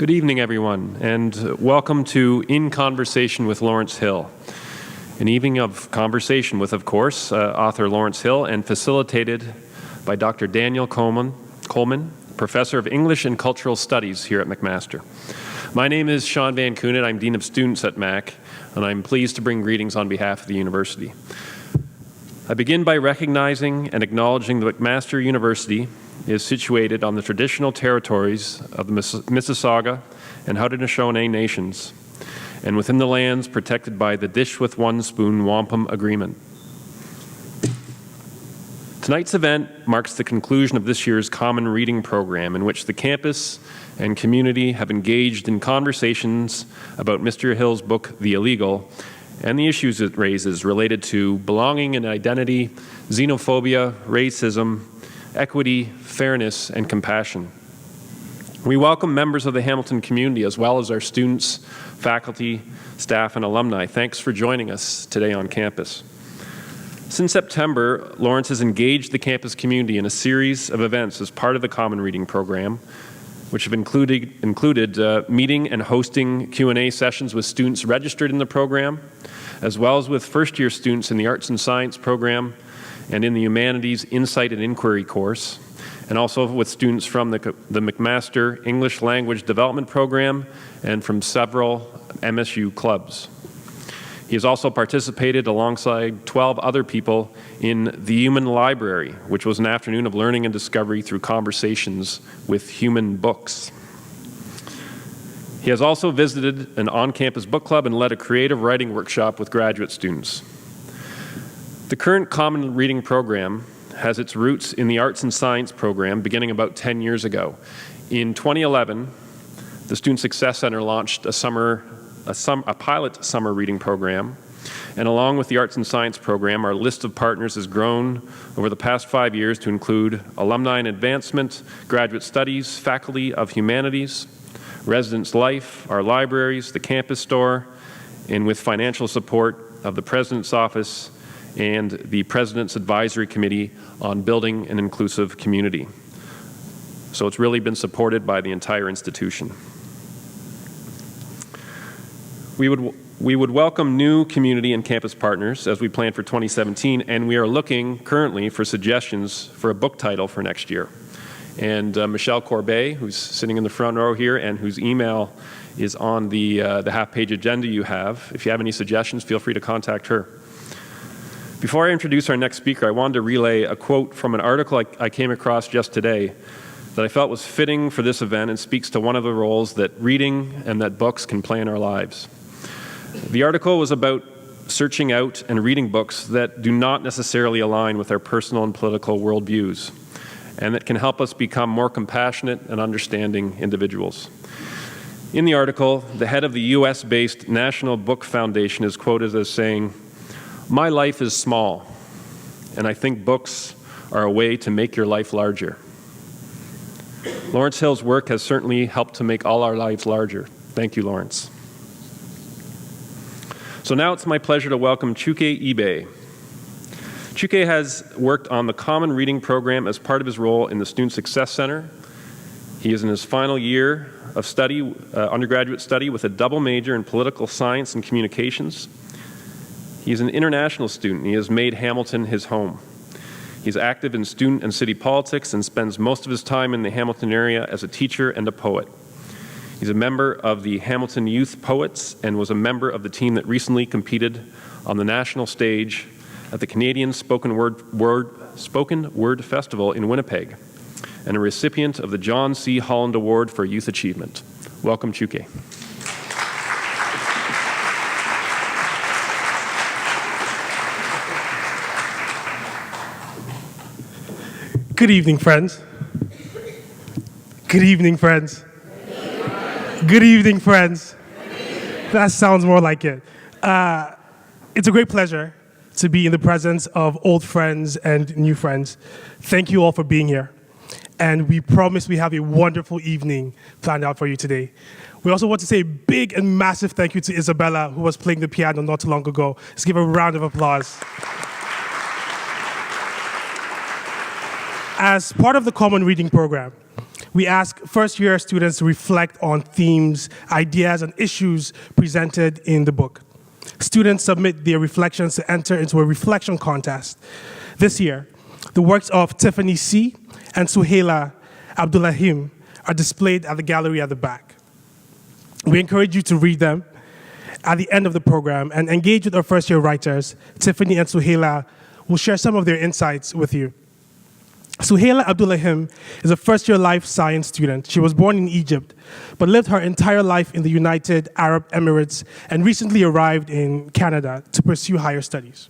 Good evening, everyone, and welcome to In Conversation with Lawrence Hill, an evening of conversation with, of course, author Lawrence Hill, and facilitated by Dr. Daniel Coleman, Professor of English and Cultural Studies here at McMaster. My name is Sean Van Koenen. I'm Dean of Students at Mac, and I'm pleased to bring greetings on behalf of the university. I begin by recognizing and acknowledging that McMaster University is situated on the traditional territories of the Mississauga and Haudenosaunee nations, and within the lands protected by the Dish with One Spoon Wampum Agreement. Tonight's event marks the conclusion of this year's Common Reading Program, in which the campus and community have engaged in conversations about Mr. Hill's book, The Illegal, and the issues it raises related to belonging and identity, xenophobia, racism, equity, fairness, and compassion. We welcome members of the Hamilton community as well as our students, faculty, staff, and alumni. Thanks for joining us today on campus. Since September, Lawrence has engaged the campus community in a series of events as part of the Common Reading Program, which have included meeting and hosting Q&A sessions with students registered in the program, as well as with first-year students in the Arts and Science program and in the Humanities Insight and Inquiry course, and also with students from the McMaster English Language Development Program and from several MSU clubs. He has also participated alongside 12 other people in the Human Library, which was an afternoon of learning and discovery through conversations with human books. He has also visited an on-campus book club and led a creative writing workshop with graduate students. The current Common Reading Program has its roots in the Arts and Science program beginning about 10 years ago. In 2011, the Student Success Center launched a pilot summer reading program, and along with the Arts and Science program, our list of partners has grown over the past 5 years to include Alumni and Advancement, Graduate Studies, Faculty of Humanities, Residence Life, our libraries, the campus store, and with financial support of the President's Office and the President's Advisory Committee on Building an Inclusive Community. So it's really been supported by the entire institution. We would welcome new community and campus partners as we plan for 2017, and we are looking currently for suggestions for a book title for next year. And Michelle Corbet, who's sitting in the front row here and whose email is on the half-page agenda you have, if you have any suggestions, feel free to contact her. Before I introduce our next speaker, I wanted to relay a quote from an article I came across just today that I felt was fitting for this event and speaks to one of the roles that reading and that books can play in our lives. The article was about searching out and reading books that do not necessarily align with our personal and political worldviews, and that can help us become more compassionate and understanding individuals. In the article, the head of the US-based National Book Foundation is quoted as saying, "My life is small, and I think books are a way to make your life larger." Lawrence Hill's work has certainly helped to make all our lives larger. Thank you, Lawrence. So now it's my pleasure to welcome Chuke Ibe. Chuke has worked on the Common Reading Program as part of his role in the Student Success Center. He is in his final year of study, undergraduate study, with a double major in political science and communications. He is an international student. He has made Hamilton his home. He's active in student and city politics and spends most of his time in the Hamilton area as a teacher and a poet. He's a member of the Hamilton Youth Poets and was a member of the team that recently competed on the national stage at the Canadian Spoken Word Festival in Winnipeg, and a recipient of the John C. Holland Award for Youth Achievement. Welcome, Chuke. Good evening, friends. Good evening, friends. Good evening, friends. That sounds more like it. It's a great pleasure to be in the presence of old friends and new friends. Thank you all for being here. And we promise we have a wonderful evening planned out for you today. We also want to say a big and massive thank you to Isabella, who was playing the piano not too long ago. Let's give her a round of applause. As part of the Common Reading Program, we ask first-year students to reflect on themes, ideas, and issues presented in the book. Students submit their reflections to enter into a reflection contest. This year, the works of Tiffany C. and Suhaila Abdullahim are displayed at the gallery at the back. We encourage you to read them at the end of the program and engage with our first-year writers. Tiffany and Suhaila will share some of their insights with you. Suhaila Abdullahim is a first-year life science student. She was born in Egypt, but lived her entire life in the United Arab Emirates and recently arrived in Canada to pursue higher studies.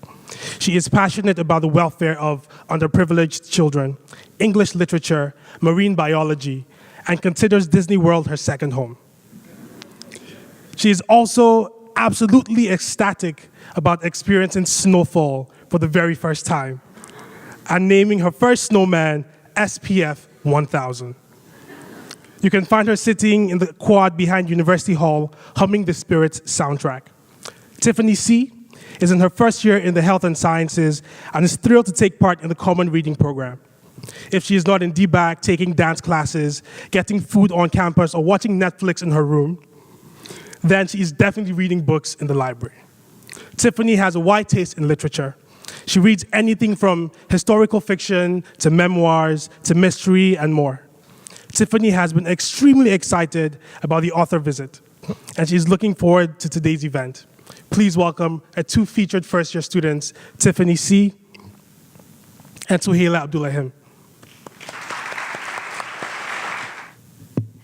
She is passionate about the welfare of underprivileged children, English literature, marine biology, and considers Disney World her second home. She is also absolutely ecstatic about experiencing snowfall for the very first time and naming her first snowman SPF 1000. You can find her sitting in the quad behind University Hall, humming the Spirits soundtrack. Tiffany C. is in her first year in the health and sciences and is thrilled to take part in the Common Reading program. If she is not in DBAC, taking dance classes, getting food on campus, or watching Netflix in her room, then she is definitely reading books in the library. Tiffany has a wide taste in literature. She reads anything from historical fiction to memoirs to mystery and more. Tiffany has been extremely excited about the author visit, and she's looking forward to today's event. Please welcome our two featured first-year students, Tiffany C. and Suhaila Abdullahim.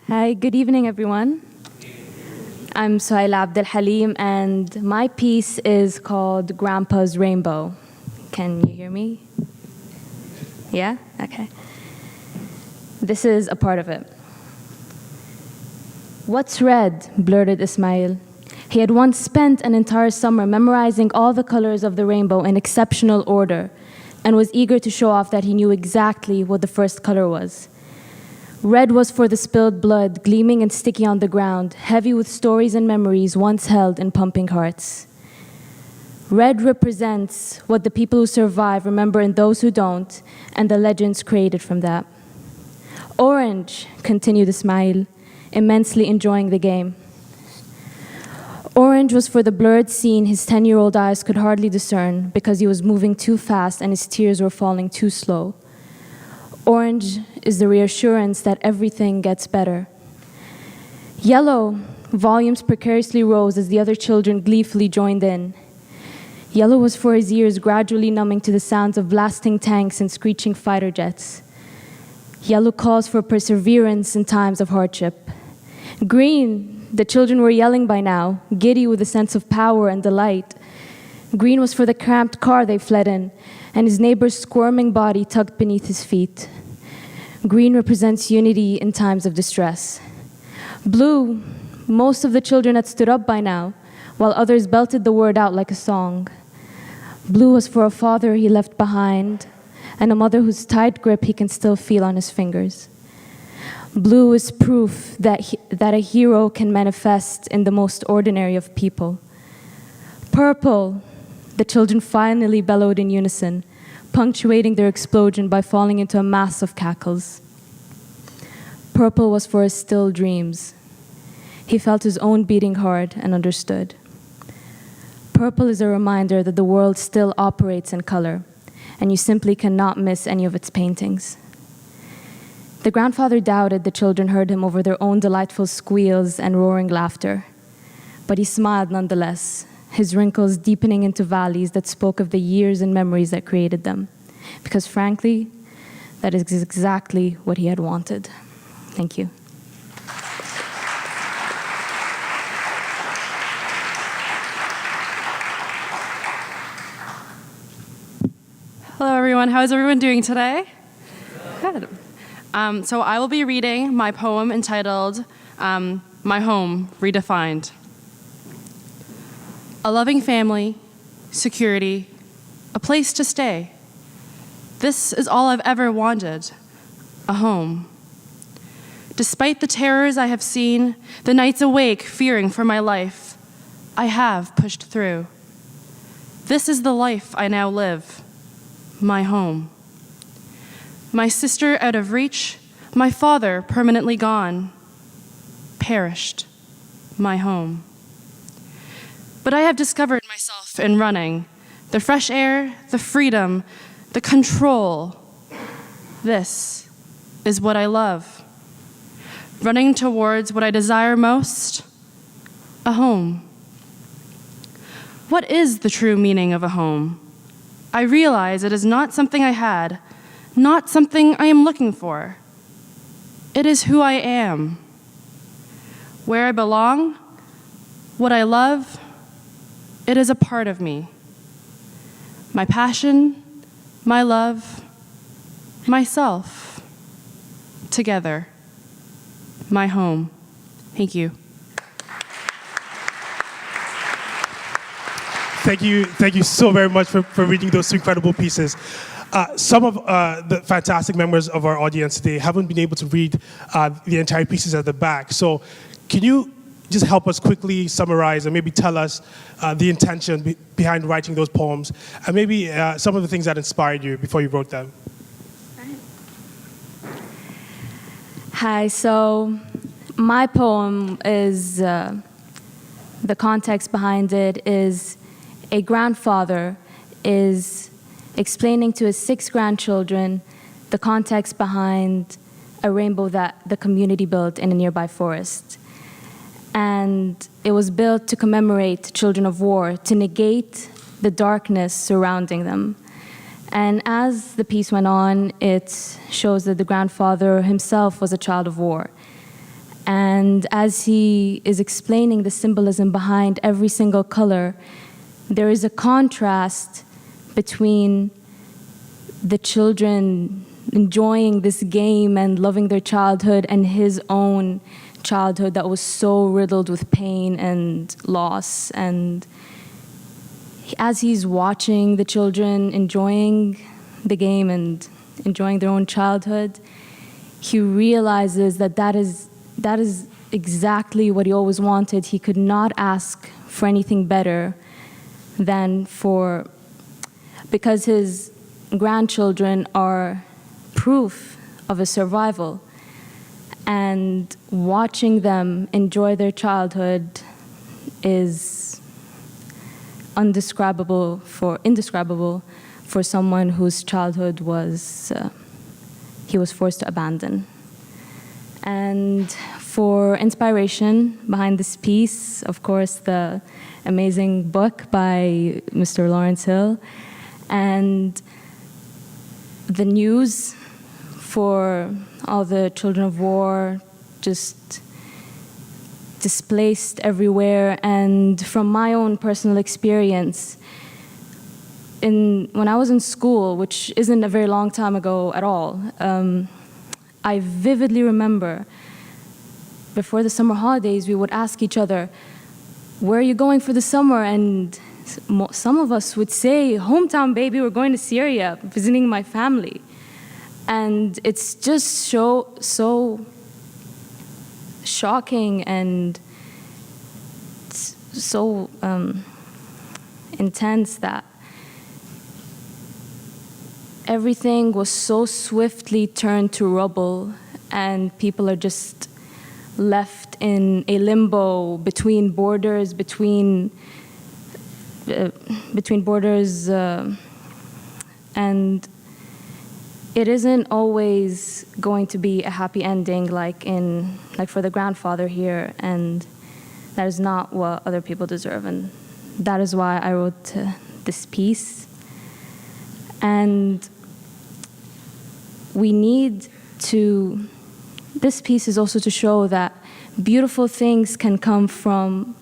Hi, good evening, everyone. I'm Suhaila Abdulhalim, and my piece is called Grandpa's Rainbow. Can you hear me? Yeah? Okay. This is a part of it. "What's red?" blurted Ismail. He had once spent an entire summer memorizing all the colors of the rainbow in exceptional order and was eager to show off that he knew exactly what the first color was. Red was for the spilled blood, gleaming and sticky on the ground, heavy with stories and memories once held in pumping hearts. Red represents what the people who survive remember in those who don't, and the legends created from that. Orange, continued Ismail, immensely enjoying the game. Orange was for the blurred scene his 10-year-old eyes could hardly discern because he was moving too fast and his tears were falling too slow. Orange is the reassurance that everything gets better. Yellow, volumes precariously rose as the other children gleefully joined in. Yellow was for his ears gradually numbing to the sounds of blasting tanks and screeching fighter jets. Yellow calls for perseverance in times of hardship. Green, the children were yelling by now, giddy with a sense of power and delight. Green was for the cramped car they fled in, and his neighbor's squirming body tucked beneath his feet. Green represents unity in times of distress. Blue, most of the children had stood up by now, while others belted the word out like a song. Blue was for a father he left behind, and a mother whose tight grip he can still feel on his fingers. Blue is proof that a hero can manifest in the most ordinary of people. Purple, the children finally bellowed in unison, punctuating their explosion by falling into a mass of cackles. Purple was for his still dreams. He felt his own beating hard and understood. Purple is a reminder that the world still operates in color, and you simply cannot miss any of its paintings. The grandfather doubted the children heard him over their own delightful squeals and roaring laughter, but he smiled nonetheless, his wrinkles deepening into valleys that spoke of the years and memories that created them, because frankly, that is exactly what he had wanted. Thank you. Hello, everyone. How is everyone doing today? Good. So I will be reading my poem entitled My Home Redefined. A loving family, security, a place to stay. This is all I've ever wanted, a home. Despite the terrors I have seen, the nights awake fearing for my life, I have pushed through. This is the life I now live. My home. My sister out of reach, My father permanently gone, perished, my home. But I have discovered myself in running, the fresh air, the freedom, the control. This is what I love. Running towards what I desire most, a home. What is the true meaning of a home? I realize it is not something I had, not something I am looking for. It is who I am. Where I belong, what I love, it is a part of me. My passion, my love, myself, together, my home. Thank you. Thank you so very much for reading those two incredible pieces. Some of the fantastic members of our audience today haven't been able to read the entire pieces at the back. So can you just help us quickly summarize and maybe tell us the intention behind writing those poems and maybe some of the things that inspired you before you wrote them? Hi, so my poem is, the context behind it is a grandfather is explaining to his 6 grandchildren the context behind a rainbow that the community built in a nearby forest. And it was built to commemorate children of war, to negate the darkness surrounding them. And as the piece went on, it shows that the grandfather himself was a child of war. And as he is explaining the symbolism behind every single color, there is a contrast between the children enjoying this game and loving their childhood and his own childhood that was so riddled with pain and loss. And as he's watching the children enjoying the game and enjoying their own childhood, he realizes that that is exactly what he always wanted. He could not ask for anything better than because his grandchildren are proof of his survival. And watching them enjoy their childhood is indescribable for someone whose childhood he was forced to abandon. And for inspiration behind this piece, of course, the amazing book by Mr. Lawrence Hill, and the news for all the children of war just displaced everywhere. And from my own personal experience, when I was in school, which isn't a very long time ago at all, I vividly remember before the summer holidays, we would ask each other, where are you going for the summer? And some of us would say, hometown, baby, we're going to Syria, visiting my family. And it's just so shocking and so intense that everything was so swiftly turned to rubble, and people are just left in a limbo between borders, and it isn't always going to be a happy ending like for the grandfather here, and that is not what other people deserve, and that is why I wrote this piece. And this piece is also to show that beautiful things can come from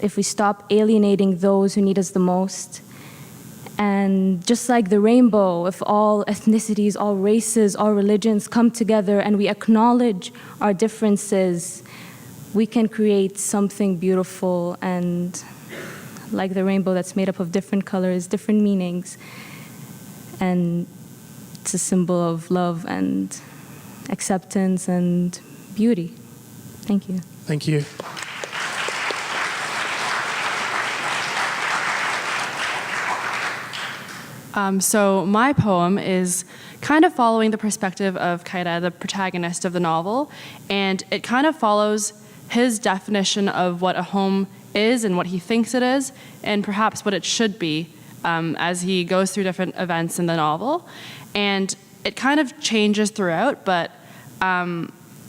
if we stop alienating those who need us the most. And just like the rainbow, if all ethnicities, all races, all religions come together and we acknowledge our differences, we can create something beautiful, and like the rainbow that's made up of different colors, different meanings. And it's a symbol of love and acceptance and beauty. Thank you. Thank you. So my poem is kind of following the perspective of Kaida, the protagonist of the novel, and it kind of follows his definition of what a home is and what he thinks it is, and perhaps what it should be as he goes through different events in the novel. And it kind of changes throughout, but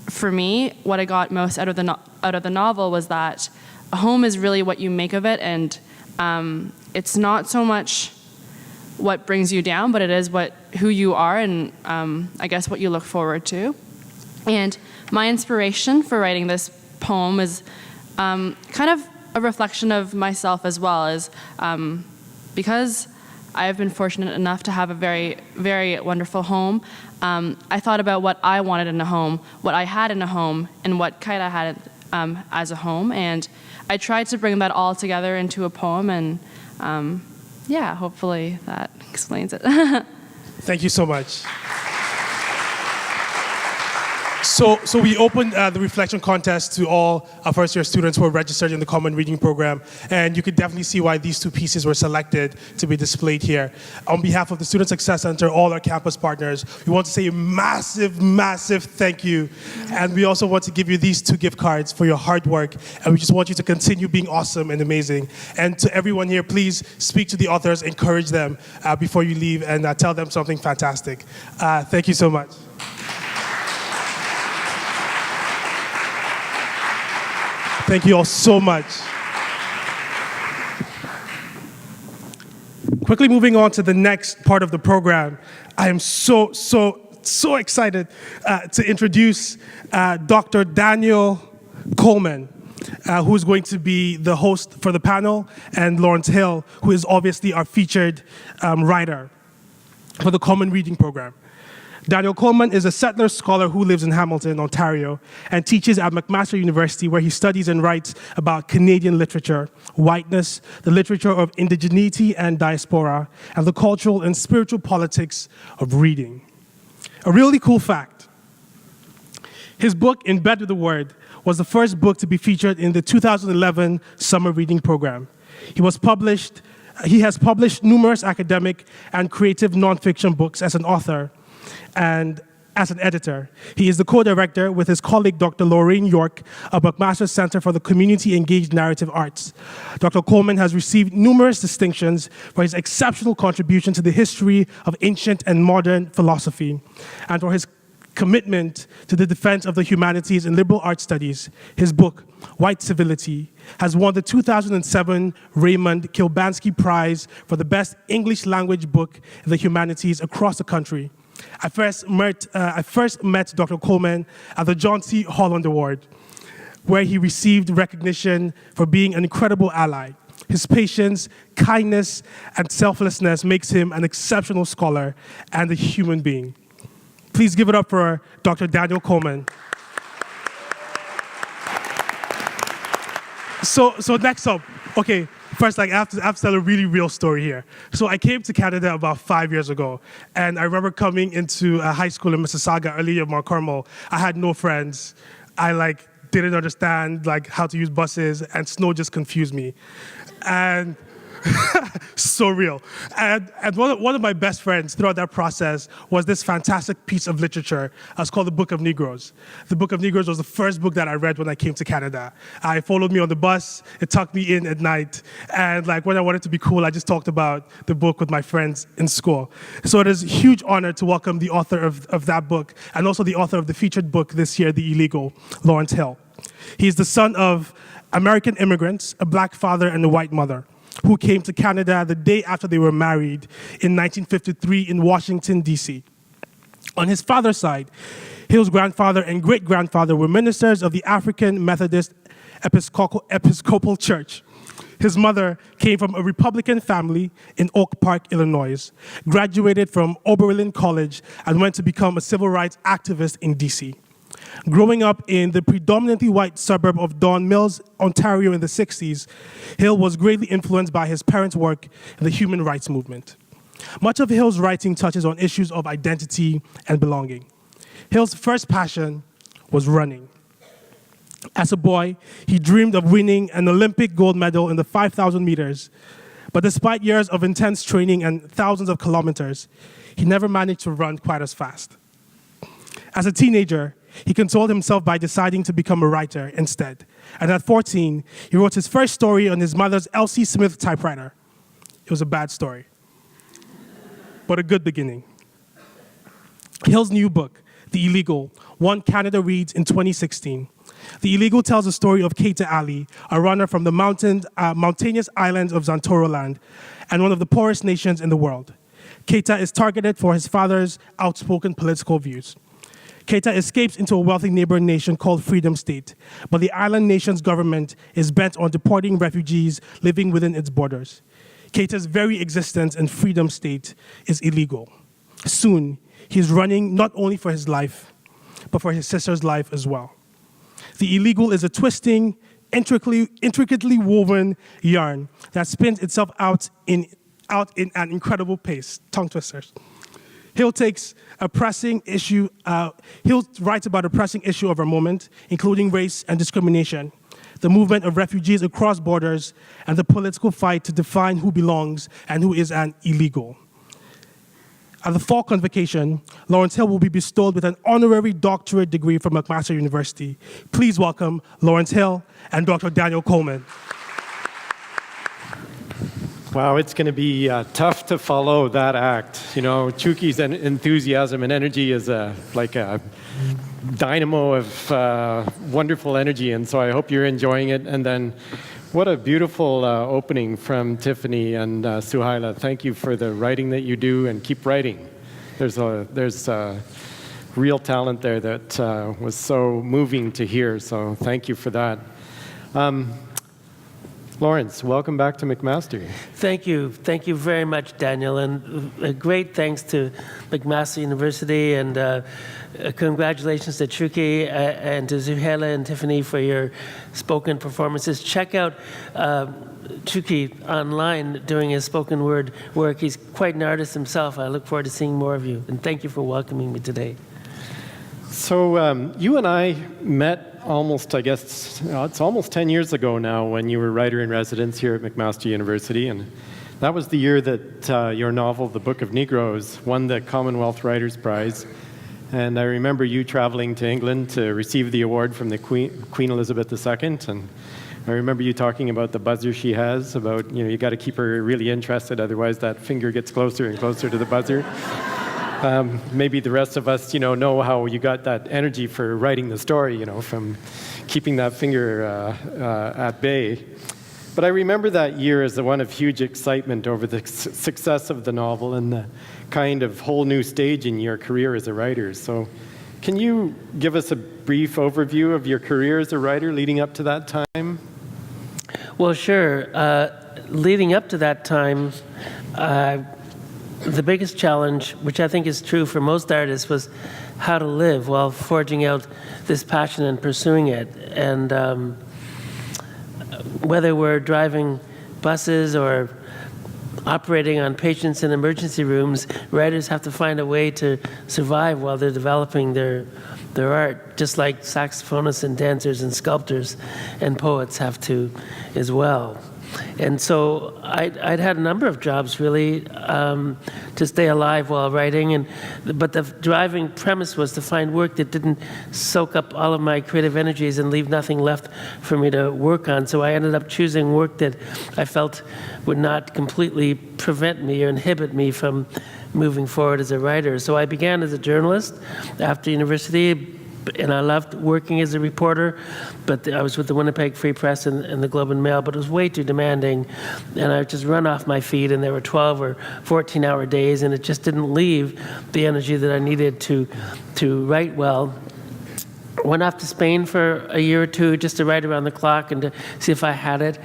for me, what I got most out of the novel was that a home is really what you make of it, and it's not so much what brings you down, but it is who you are, and I guess what you look forward to. And my inspiration for writing this poem is kind of a reflection of myself as well, as because I have been fortunate enough to have a very, very wonderful home. I thought about what I wanted in a home, what I had in a home, and what Kaida had as a home, and I tried to bring that all together into a poem, and yeah, hopefully that explains it. Thank you so much. So we opened the reflection contest to all our first-year students who are registered in the Common Reading Program, and you could definitely see why these two pieces were selected to be displayed here. On behalf of the Student Success Center, all our campus partners, we want to say a massive, massive thank you. And we also want to give you these 2 gift cards for your hard work, and we just want you to continue being awesome and amazing. And to everyone here, please speak to the authors, encourage them before you leave, and tell them something fantastic. Thank you so much. Thank you all so much. Quickly moving on to the next part of the program, I am so excited to introduce Dr. Daniel Coleman, who is going to be the host for the panel, and Lawrence Hill, who is obviously our featured writer for the Common Reading Program. Daniel Coleman is a settler scholar who lives in Hamilton, Ontario, and teaches at McMaster University, where he studies and writes about Canadian literature, whiteness, the literature of indigeneity and diaspora, and the cultural and spiritual politics of reading. A really cool fact: his book, In Bed with the Word, was the first book to be featured in the 2011 Summer Reading Program. He has published numerous academic and creative nonfiction books as an author and as an editor. He is the co-director with his colleague, Dr. Lorraine York, of McMaster Center for the Community Engaged Narrative Arts. Dr. Coleman has received numerous distinctions for his exceptional contribution to the history of ancient and modern philosophy, and for his commitment to the defense of the humanities and liberal arts studies. His book, White Civility, has won the 2007 Raymond Kilbansky Prize for the best English language book in the humanities across the country. I first met Dr. Coleman at the John C. Holland Award, where he received recognition for being an incredible ally. His patience, kindness, and selflessness makes him an exceptional scholar and a human being. Please give it up for Dr. Daniel Coleman. So next up, okay, first, I have to tell a really real story here. So I came to Canada about 5 years ago, and I remember coming into a high school in Mississauga, earlier Mount Carmel. I had no friends. I didn't understand how to use buses, and snow just confused me. And so real. And one of my best friends throughout that process was this fantastic piece of literature. It's called The Book of Negroes. The Book of Negroes was the first book that I read when I came to Canada. It followed me on the bus. It tucked me in at night. And when I wanted to be cool, I just talked about the book with my friends in school. So it is a huge honor to welcome the author of that book, and also the author of the featured book this year, The Illegal, Lawrence Hill. He is the son of American immigrants, a black father and a white mother, who came to Canada the day after they were married in 1953 in Washington, D.C. On his father's side, Hill's grandfather and great-grandfather were ministers of the African Methodist Episcopal Church. His mother came from a Republican family in Oak Park, Illinois, graduated from Oberlin College, and went to become a civil rights activist in D.C. Growing up in the predominantly white suburb of Don Mills, Ontario in the 60s, Hill was greatly influenced by his parents' work in the human rights movement. Much of Hill's writing touches on issues of identity and belonging. Hill's first passion was running. As a boy, he dreamed of winning an Olympic gold medal in the 5,000 meters, But despite years of intense training and thousands of kilometers, he never managed to run quite as fast. As a teenager, he consoled himself by deciding to become a writer instead. And at 14, he wrote his first story on his mother's Elsie Smith typewriter. It was a bad story, but a good beginning. Hill's new book, The Illegal, won Canada Reads in 2016. The Illegal tells the story of Keita Ali, a runner from the mountainous islands of Zantoroland and one of the poorest nations in the world. Keita is targeted for his father's outspoken political views. Keita escapes into a wealthy neighboring nation called Freedom State, but the island nation's government is bent on deporting refugees living within its borders. Keita's very existence in Freedom State is illegal. Soon, he's running not only for his life, but for his sister's life as well. The Illegal is a twisting, intricately woven yarn that spins itself out in an incredible pace. Tongue twisters. Hill writes about a pressing issue of our moment, including race and discrimination, the movement of refugees across borders, and the political fight to define who belongs and who is an illegal. At the fall convocation, Lawrence Hill will be bestowed with an honorary doctorate degree from McMaster University. Please welcome Lawrence Hill and Dr. Daniel Coleman. Wow, it's going to be tough to follow that act. You know, Chuki's enthusiasm and energy is like a dynamo of wonderful energy, and so I hope you're enjoying it. And then what a beautiful opening from Tiffany and Suhaila. Thank you for the writing that you do, and keep writing. There's real talent there that was so moving to hear, so thank you for that. Lawrence, welcome back to McMaster. Thank you. Thank you very much, Daniel. And great thanks to McMaster University, and congratulations to Chuki and to Zuhaila and Tiffany for your spoken performances. Check out Chuki online doing his spoken word work. He's quite an artist himself. I look forward to seeing more of you. And thank you for welcoming me today. So you and I met almost, I guess, it's almost 10 years ago now when you were writer-in-residence here at McMaster University, and that was the year that your novel, The Book of Negroes, won the Commonwealth Writers' Prize. And I remember you traveling to England to receive the award from the Queen Elizabeth II, and I remember you talking about the buzzer she has, about, you know, you got to keep her really interested, otherwise that finger gets closer and closer to the buzzer. Maybe the rest of us, know how you got that energy for writing the story, from keeping that finger at bay. But I remember that year as the one of huge excitement over the success of the novel and the kind of whole new stage in your career as a writer. So can you give us a brief overview of your career as a writer leading up to that time? Well, sure. Leading up to that time, the biggest challenge, which I think is true for most artists, was how to live while forging out this passion and pursuing it. And whether we're driving buses or operating on patients in emergency rooms, writers have to find a way to survive while they're developing their art, just like saxophonists and dancers and sculptors and poets have to as well. And so I'd had a number of jobs, really, to stay alive while writing. But the driving premise was to find work that didn't soak up all of my creative energies and leave nothing left for me to work on. So I ended up choosing work that I felt would not completely prevent me or inhibit me from moving forward as a writer. So I began as a journalist after university, and I loved working as a reporter, but I was with the Winnipeg Free Press and the Globe and Mail, but it was way too demanding, and I would just run off my feet, and there were 12 or 14-hour days, and it just didn't leave the energy that I needed to write well. Went off to Spain for a year or two just to write around the clock and to see if I had it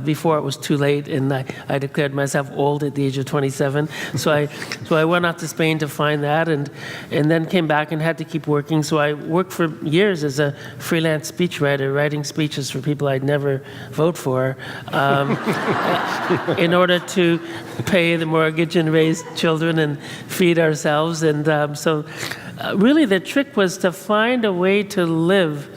before it was too late, and I declared myself old at the age of 27. So I went off to Spain to find that, and then came back and had to keep working. So I worked for years as a freelance speechwriter, writing speeches for people I'd never vote for, in order to pay the mortgage and raise children and feed ourselves. And really, the trick was to find a way to live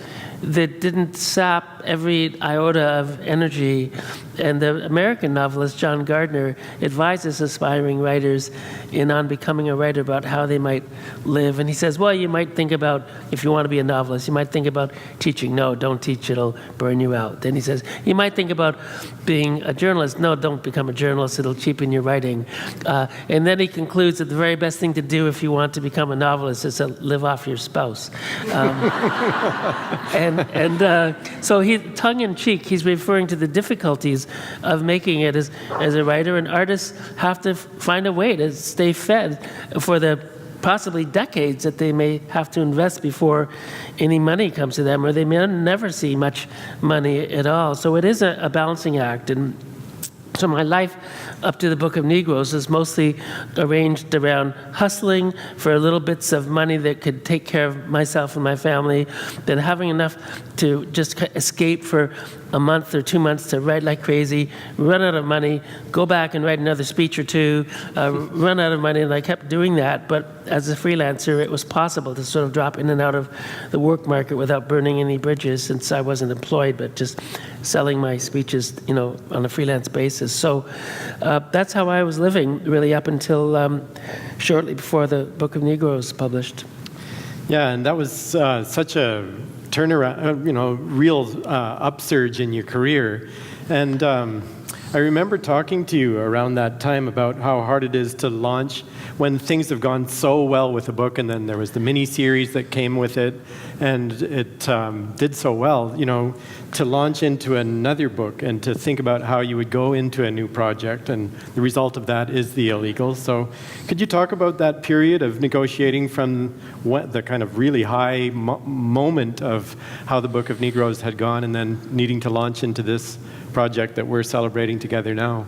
that didn't sap every iota of energy And the American novelist John Gardner advises aspiring writers on becoming a writer about how they might live. And he says, well, you might think about, if you want to be a novelist, you might think about teaching. No, don't teach, it'll burn you out. Then he says, you might think about being a journalist. No, don't become a journalist, it'll cheapen your writing. And then he concludes that the very best thing to do if you want to become a novelist is to live off your spouse. So he, tongue-in-cheek, he's referring to the difficulties of making it as a writer, and artists have to find a way to stay fed for the possibly decades that they may have to invest before any money comes to them, or they may never see much money at all. So it is a balancing act. And so my life up to the Book of Negroes is mostly arranged around hustling for little bits of money that could take care of myself and my family, then having enough to just escape for a month or 2 months to write like crazy, run out of money, go back and write another speech or two, run out of money, and I kept doing that. But as a freelancer, it was possible to sort of drop in and out of the work market without burning any bridges, since I wasn't employed, but just selling my speeches, on a freelance basis. So that's how I was living, really, up until shortly before the Book of Negroes published. Yeah, and that was such a turnaround, real upsurge in your career. And I remember talking to you around that time about how hard it is to launch when things have gone so well with a book, and then there was the mini-series that came with it, and it did so well, to launch into another book and to think about how you would go into a new project, and the result of that is The Illegal. So could you talk about that period of negotiating from the kind of really high moment of how the Book of Negroes had gone, and then needing to launch into this project that we're celebrating together now?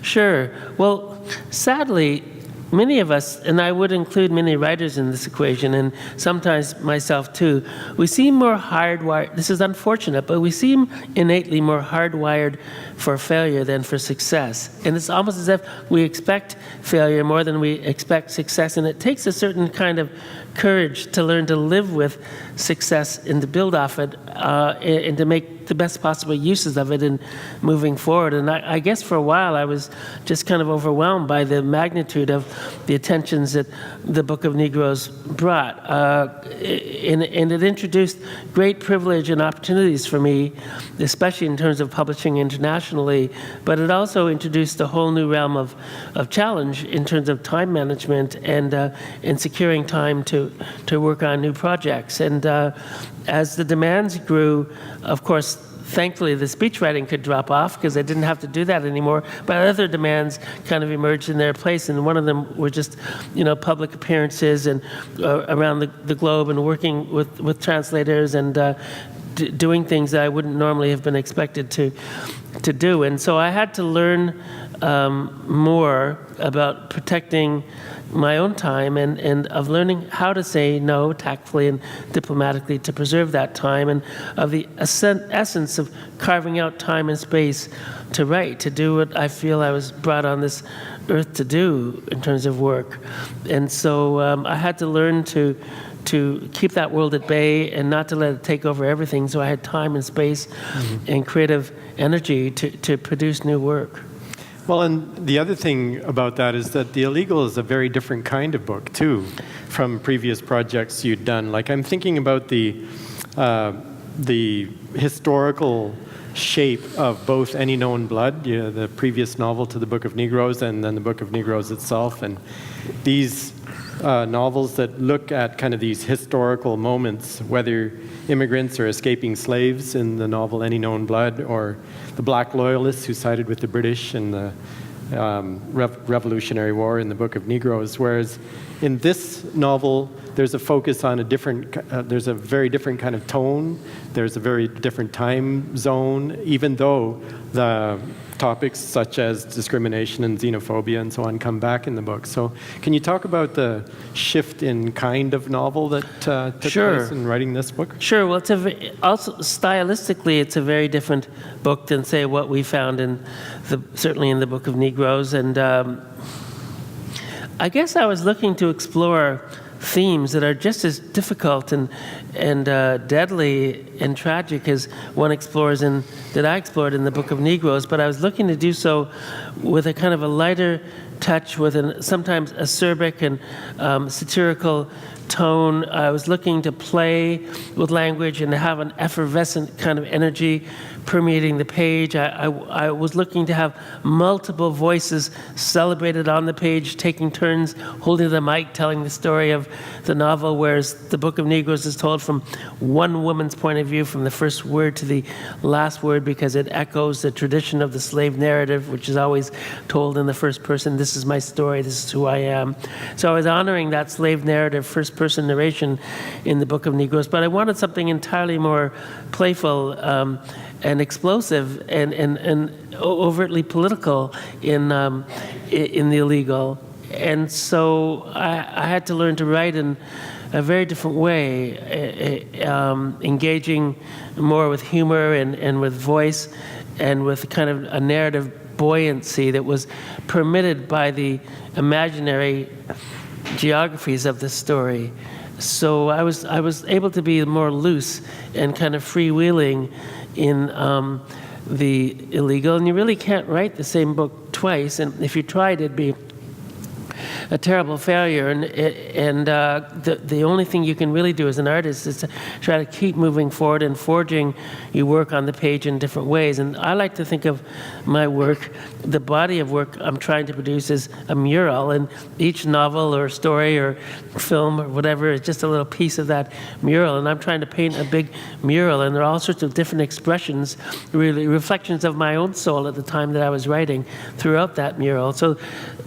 Sure. Well, sadly, many of us, and I would include many writers in this equation, and sometimes myself too, we seem more hardwired. This is unfortunate, but we seem innately more hardwired for failure than for success. And it's almost as if we expect failure more than we expect success. And it takes a certain kind of courage to learn to live with success and to build off it, and to make the best possible uses of it in moving forward. And I guess for a while I was just kind of overwhelmed by the magnitude of the attentions that the Book of Negroes brought. And it introduced great privilege and opportunities for me, especially in terms of publishing internationally, but it also introduced a whole new realm of challenge in terms of time management and securing time to work on new projects. And as the demands grew, of course, thankfully the speech writing could drop off because I didn't have to do that anymore, but other demands kind of emerged in their place, and one of them were just public appearances and around the globe, and working with translators and doing things that I wouldn't normally have been expected to do. And so I had to learn more about protecting my own time and of learning how to say no tactfully and diplomatically to preserve that time, and of the essence of carving out time and space to write, to do what I feel I was brought on this earth to do in terms of work. And so I had to learn to keep that world at bay and not to let it take over everything, so I had time and space and creative energy to produce new work. Well, and the other thing about that is that The Illegal is a very different kind of book, too, from previous projects you'd done. Like, I'm thinking about the historical shape of both Any Known Blood, the previous novel to the Book of Negroes, and then the Book of Negroes itself. And these novels that look at kind of these historical moments, whether immigrants or escaping slaves in the novel Any Known Blood, or the black loyalists who sided with the British in the Revolutionary War in the Book of Negroes. Whereas in this novel, there's a focus on there's a very different kind of tone, there's a very different time zone, even though the topics such as discrimination and xenophobia and so on come back in the book. So can you talk about the shift in kind of novel that took place in writing this book? Sure. Well, also stylistically, it's a very different book than, say, what we found certainly in the Book of Negroes. And I guess I was looking to explore themes that are just as difficult and deadly and tragic as one explores that I explored in the Book of Negroes. But I was looking to do so with a kind of a lighter touch, with sometimes acerbic and satirical tone. I was looking to play with language and to have an effervescent kind of energy permeating the page. I was looking to have multiple voices celebrated on the page, taking turns holding the mic, telling the story of the novel, whereas the Book of Negroes is told from one woman's point of view, from the first word to the last word, because it echoes the tradition of the slave narrative, which is always told in the first person. This is my story, this is who I am. So I was honoring that slave narrative, first person narration in the Book of Negroes, but I wanted something entirely more playful and explosive and overtly political in The Illegal. And so I had to learn to write in a very different way, engaging more with humor and with voice and with kind of a narrative buoyancy that was permitted by the imaginary geographies of the story. So I was able to be more loose and kind of freewheeling in The Illegal. And you really can't write the same book twice, and if you tried, it'd be a terrible failure. And the only thing you can really do as an artist is to try to keep moving forward and forging your work on the page in different ways. And I like to think of my work, the body of work I'm trying to produce, as a mural, and each novel or story or film or whatever is just a little piece of that mural. And I'm trying to paint a big mural, and there are all sorts of different expressions, really reflections of my own soul at the time that I was writing throughout that mural. So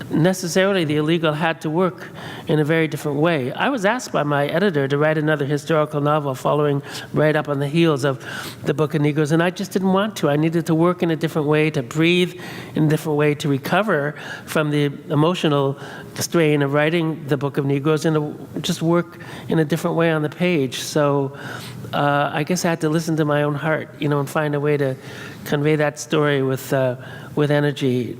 necessarily The Illegal had to work in a very different way. I was asked by my editor to write another historical novel following right up on the heels of the Book of Negroes, and I just didn't want to. I needed to work in a different way, to breathe in a different way, to recover from the emotional strain of writing the Book of Negroes, and to just work in a different way on the page. So I guess I had to listen to my own heart, and find a way to convey that story with energy.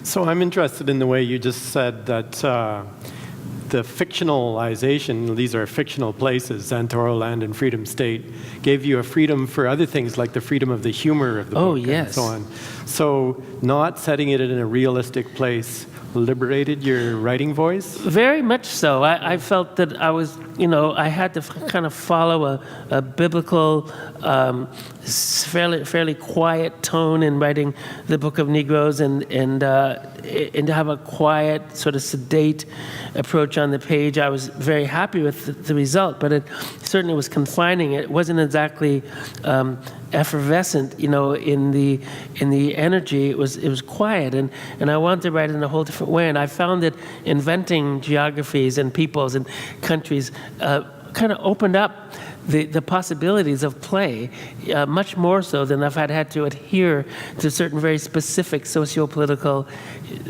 So I'm interested in the way you just said that the fictionalization, these are fictional places, Xantoro Land and Freedom State, gave you a freedom for other things like the freedom of the humor of the book and so on. So not setting it in a realistic place liberated your writing voice? Very much so. I felt that I was, I had to kind of follow a biblical, fairly quiet tone in writing the Book of Negroes, and to have a quiet, sort of sedate approach on the page. I was very happy with the result, but it certainly was confining. It wasn't exactly effervescent, in the energy. It was quiet, and I wanted to write in a whole different way. And I found that inventing geographies and peoples and countries kind of opened up the possibilities of play, much more so than if I'd had to adhere to certain very specific socio-political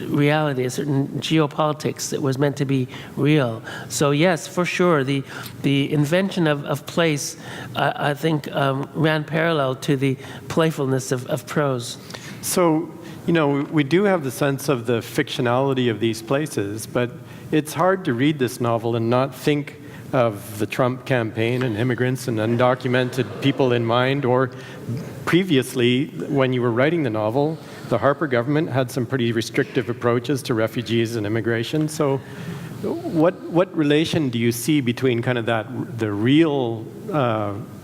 reality, a certain geopolitics that was meant to be real. So yes, for sure, the invention of place, I think, ran parallel to the playfulness of prose. So, we do have the sense of the fictionality of these places, but it's hard to read this novel and not think of the Trump campaign and immigrants and undocumented people in mind, or previously, when you were writing the novel, the Harper government had some pretty restrictive approaches to refugees and immigration. So what relation do you see between kind of the real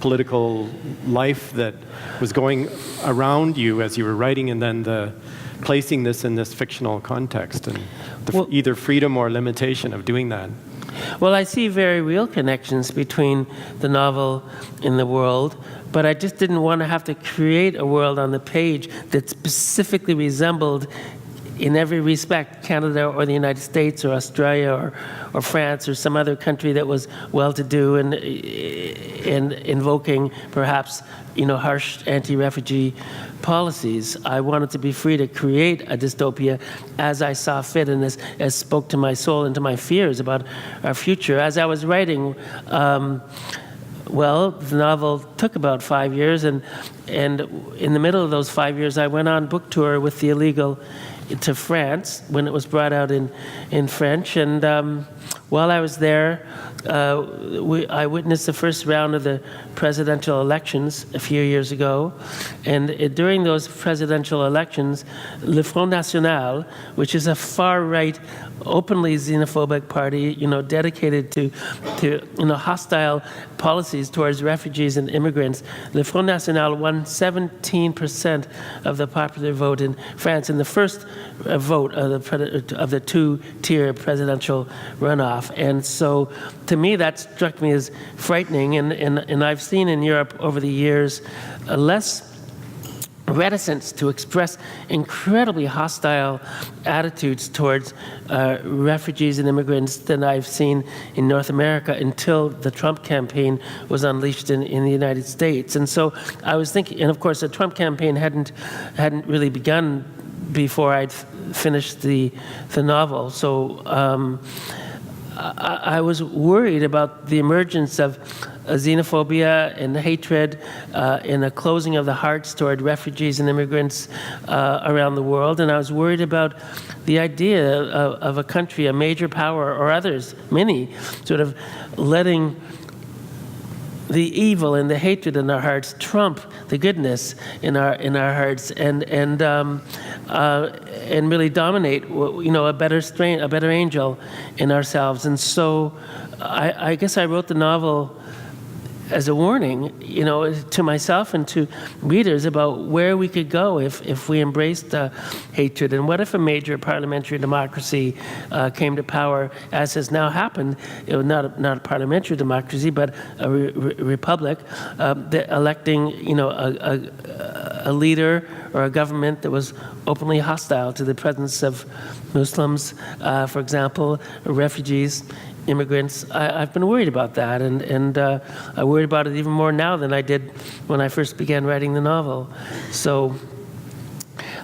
political life that was going around you as you were writing, and then placing this in this fictional context, and either freedom or limitation of doing that? Well, I see very real connections between the novel and the world, but I just didn't want to have to create a world on the page that specifically resembled, in every respect, Canada or the United States or Australia or France or some other country that was well-to-do and invoking perhaps harsh anti-refugee policies. I wanted to be free to create a dystopia as I saw fit, and as spoke to my soul and to my fears about our future. As I was writing, the novel took about 5 years, and in the middle of those 5 years, I went on book tour with The Illegal to France when it was brought out in French, and While I was there, I witnessed the first round of the presidential elections a few years ago. And during those presidential elections, Le Front National, which is a far-right, openly xenophobic party, dedicated to hostile policies towards refugees and immigrants, Le Front National won 17% of the popular vote in France in the first vote of the two-tier presidential runoff. And so, to me, that struck me as frightening. And I've seen in Europe over the years less reticence to express incredibly hostile attitudes towards refugees and immigrants than I've seen in North America until the Trump campaign was unleashed in the United States. And so I was thinking, and of course the Trump campaign hadn't really begun before I'd finished the novel. So I was worried about the emergence of xenophobia and hatred and a closing of the hearts toward refugees and immigrants around the world. And I was worried about the idea of a country, a major power, or others, many, sort of letting the evil and the hatred in our hearts trump the goodness in our hearts, and really dominate, a better angel in ourselves. And so, I guess I wrote the novel as a warning, to myself and to readers about where we could go if we embraced hatred. And what if a major parliamentary democracy came to power, as has now happened, not a parliamentary democracy, but a republic, electing, a leader or a government that was openly hostile to the presence of Muslims, for example, refugees, immigrants. I've been worried about that, and I worried about it even more now than I did when I first began writing the novel. So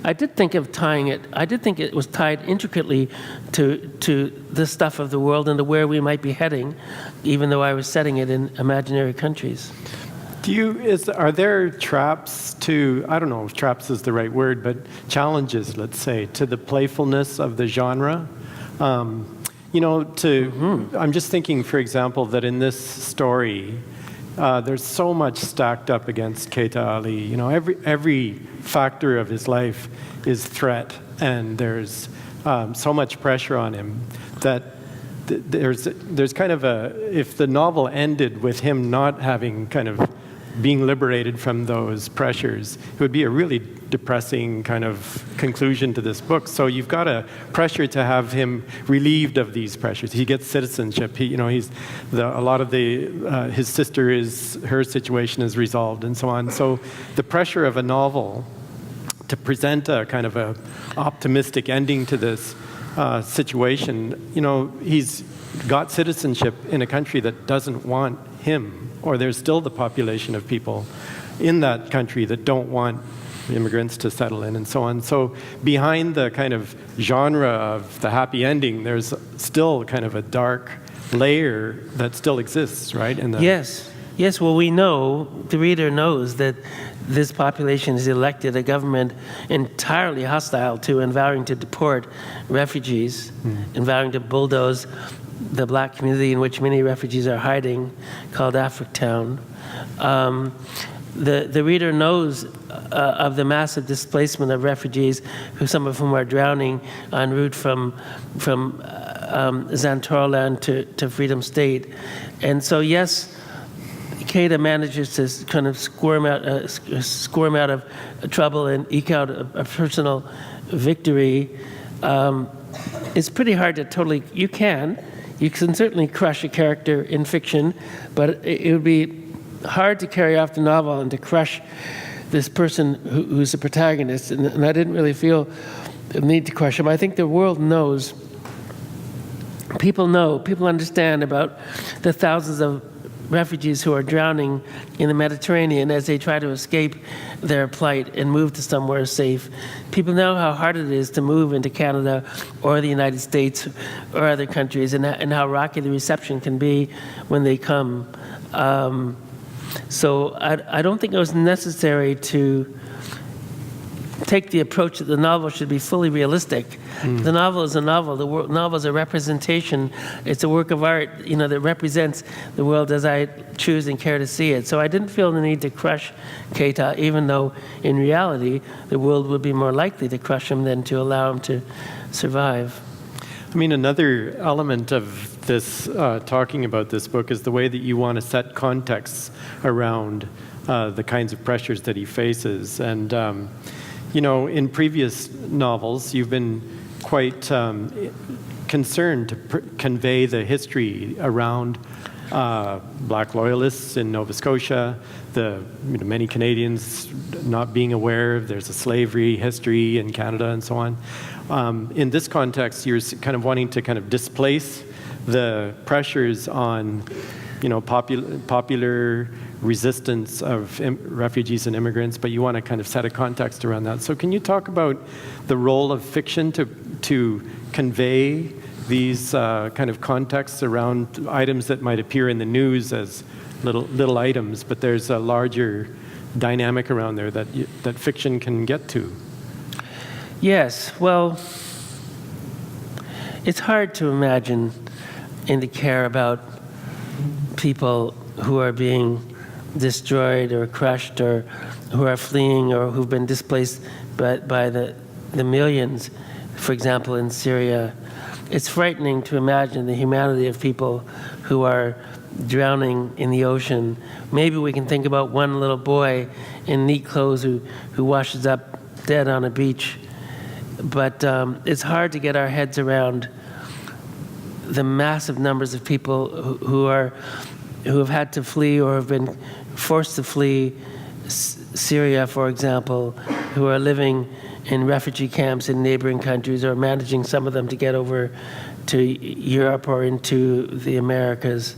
I did think of tying it. I did think it was tied intricately to the stuff of the world and to where we might be heading, even though I was setting it in imaginary countries. Are there traps to, I don't know if traps is the right word, but challenges, let's say, to the playfulness of the genre? I'm just thinking, for example, that in this story, there's so much stacked up against Keita Ali. Every factor of his life is threat, and there's so much pressure on him that there's kind of if the novel ended with him not having kind of being liberated from those pressures, it would be a really depressing kind of conclusion to this book. So you've got a pressure to have him relieved of these pressures. He gets citizenship. His sister her situation is resolved, and so on. So the pressure of a novel to present a kind of a optimistic ending to this situation. He's got citizenship in a country that doesn't want him, or there's still the population of people in that country that don't want immigrants to settle in, and so on. So behind the kind of genre of the happy ending, there's still kind of a dark layer that still exists, right? Yes, well, we know, the reader knows that this population has elected a government entirely hostile to and vowing to deport refugees, and vowing to bulldoze the black community in which many refugees are hiding, called Africtown. The reader knows of the massive displacement of refugees, some of whom are drowning en route from Zantorland to Freedom State. And so, yes, Keita manages to kind of squirm out of trouble and eke out a personal victory. It's pretty hard to totally. You can certainly crush a character in fiction, but it would be hard to carry off the novel and to crush this person who's the protagonist. And I didn't really feel the need to crush him. I think the world knows. People understand about the thousands of refugees who are drowning in the Mediterranean as they try to escape their plight and move to somewhere safe. People know how hard it is to move into Canada or the United States or other countries, and how rocky the reception can be when they come. So I don't think it was necessary to take the approach that the novel should be fully realistic. The novel is a novel. The novel is a representation. It's a work of art, that represents the world as I choose and care to see it. So I didn't feel the need to crush Keita, even though in reality the world would be more likely to crush him than to allow him to survive. I mean, another element of this, talking about this book, is the way that you want to set contexts around the kinds of pressures that he faces. And, in previous novels, you've been quite concerned to convey the history around Black loyalists in Nova Scotia, the many Canadians not being aware there's a slavery history in Canada and so on. In this context, you're kind of wanting to kind of displace the pressures on, popular resistance of refugees and immigrants, but you want to kind of set a context around that. So can you talk about the role of fiction to convey these kind of contexts around items that might appear in the news as little items, but there's a larger dynamic around there that fiction can get to? Yes, well, it's hard to imagine and to care about people who are being destroyed or crushed or who are fleeing or who've been displaced by the millions, for example, in Syria. It's frightening to imagine the humanity of people who are drowning in the ocean. Maybe we can think about one little boy in neat clothes who washes up dead on a beach. But it's hard to get our heads around the massive numbers of people who have had to flee or have been forced to flee Syria, for example, who are living in refugee camps in neighboring countries or managing some of them to get over to Europe or into the Americas.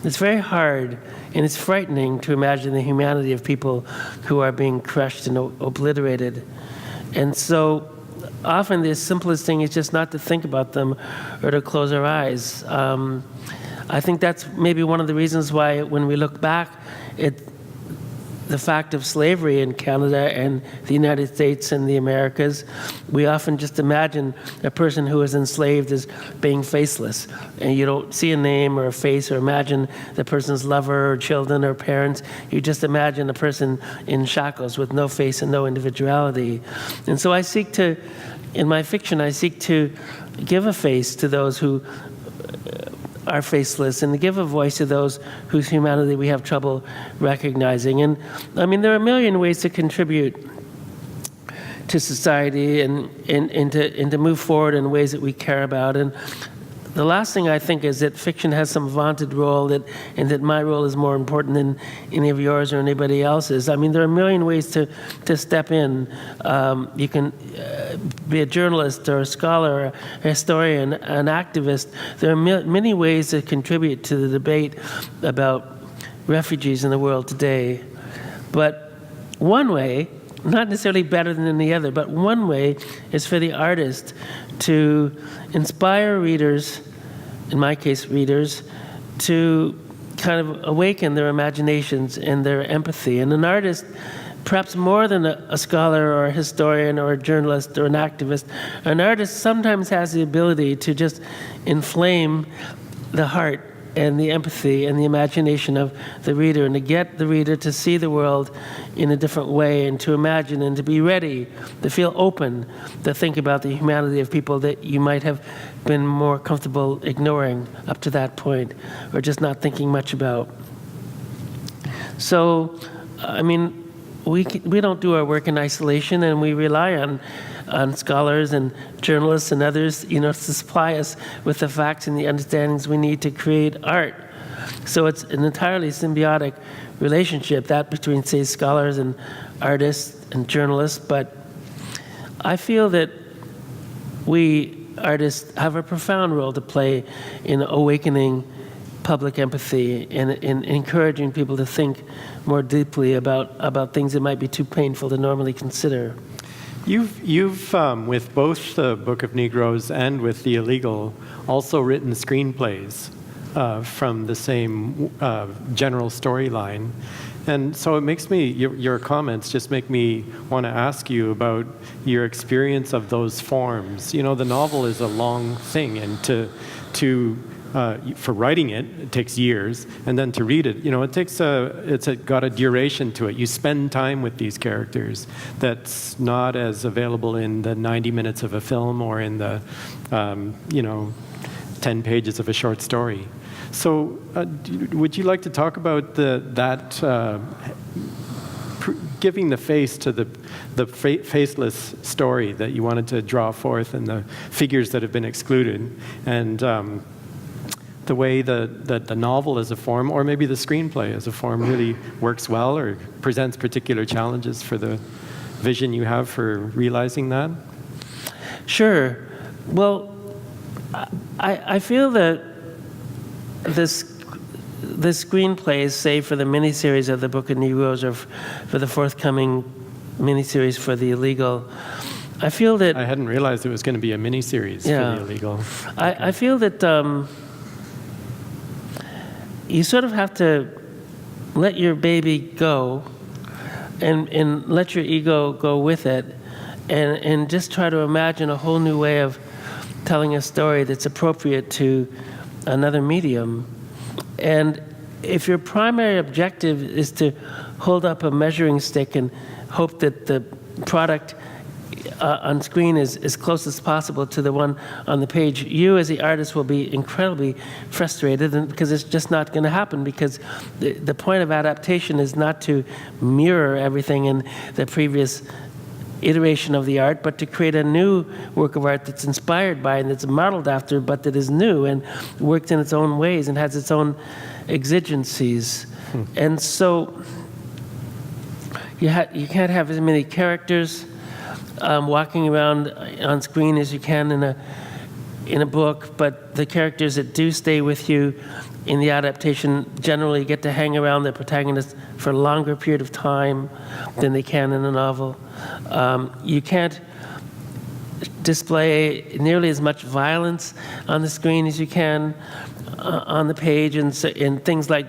It's very hard and it's frightening to imagine the humanity of people who are being crushed and obliterated. And so often the simplest thing is just not to think about them or to close our eyes. I think that's maybe one of the reasons why when we look back at the fact of slavery in Canada and the United States and the Americas, we often just imagine a person who is enslaved as being faceless. And you don't see a name or a face or imagine the person's lover or children or parents. You just imagine a person in shackles with no face and no individuality. And so in my fiction, I seek to give a face to those who are faceless and to give a voice to those whose humanity we have trouble recognizing. And I mean, there are a million ways to contribute to society and to move forward in ways that we care about. And the last thing I think is that fiction has some vaunted role and that my role is more important than any of yours or anybody else's. I mean, there are a million ways to step in. You can be a journalist or a scholar, a historian, an activist. There are many ways to contribute to the debate about refugees in the world today. But one way, not necessarily better than any other, but one way is for the artist to inspire readers, in my case readers, to kind of awaken their imaginations and their empathy. And an artist, perhaps more than a scholar or a historian or a journalist or an activist, an artist sometimes has the ability to just inflame the heart and the empathy and the imagination of the reader, and to get the reader to see the world in a different way and to imagine and to be ready, to feel open, to think about the humanity of people that you might have been more comfortable ignoring up to that point or just not thinking much about. So, I mean, we don't do our work in isolation, and we rely on scholars and journalists and others, to supply us with the facts and the understandings we need to create art. So it's an entirely symbiotic relationship, that between, say, scholars and artists and journalists. But I feel that we artists have a profound role to play in awakening public empathy and in encouraging people to think more deeply about things that might be too painful to normally consider. You've with both the Book of Negroes and with The Illegal, also written screenplays. from the same general storyline. And so it makes me, your comments just make me want to ask you about your experience of those forms. You know, the novel is a long thing, and for writing it, it takes years, and then to read it, you know, it's got a duration to it. You spend time with these characters that's not as available in the 90 minutes of a film or in the, 10 pages of a short story. So would you like to talk about giving the face to the faceless story that you wanted to draw forth and the figures that have been excluded, and the way that the novel as a form, or maybe the screenplay as a form, really works well or presents particular challenges for the vision you have for realizing that? Sure. Well, I feel that the screenplays, say for the miniseries of the Book of Negroes or for the forthcoming miniseries for The Illegal, I feel that... I hadn't realized it was going to be a miniseries for The Illegal. I feel that you sort of have to let your baby go and let your ego go with it, and just try to imagine a whole new way of telling a story that's appropriate to another medium. And if your primary objective is to hold up a measuring stick and hope that the product on screen is as close as possible to the one on the page, you as the artist will be incredibly frustrated, and because it's just not going to happen, because the point of adaptation is not to mirror everything in the previous iteration of the art, but to create a new work of art that's inspired by and that's modeled after, but that is new and works in its own ways and has its own exigencies. And so you can't have as many characters walking around on screen as you can in a book, but the characters that do stay with you in the adaptation generally get to hang around the protagonist for a longer period of time than they can in a novel. You can't display nearly as much violence on the screen as you can on the page, and things like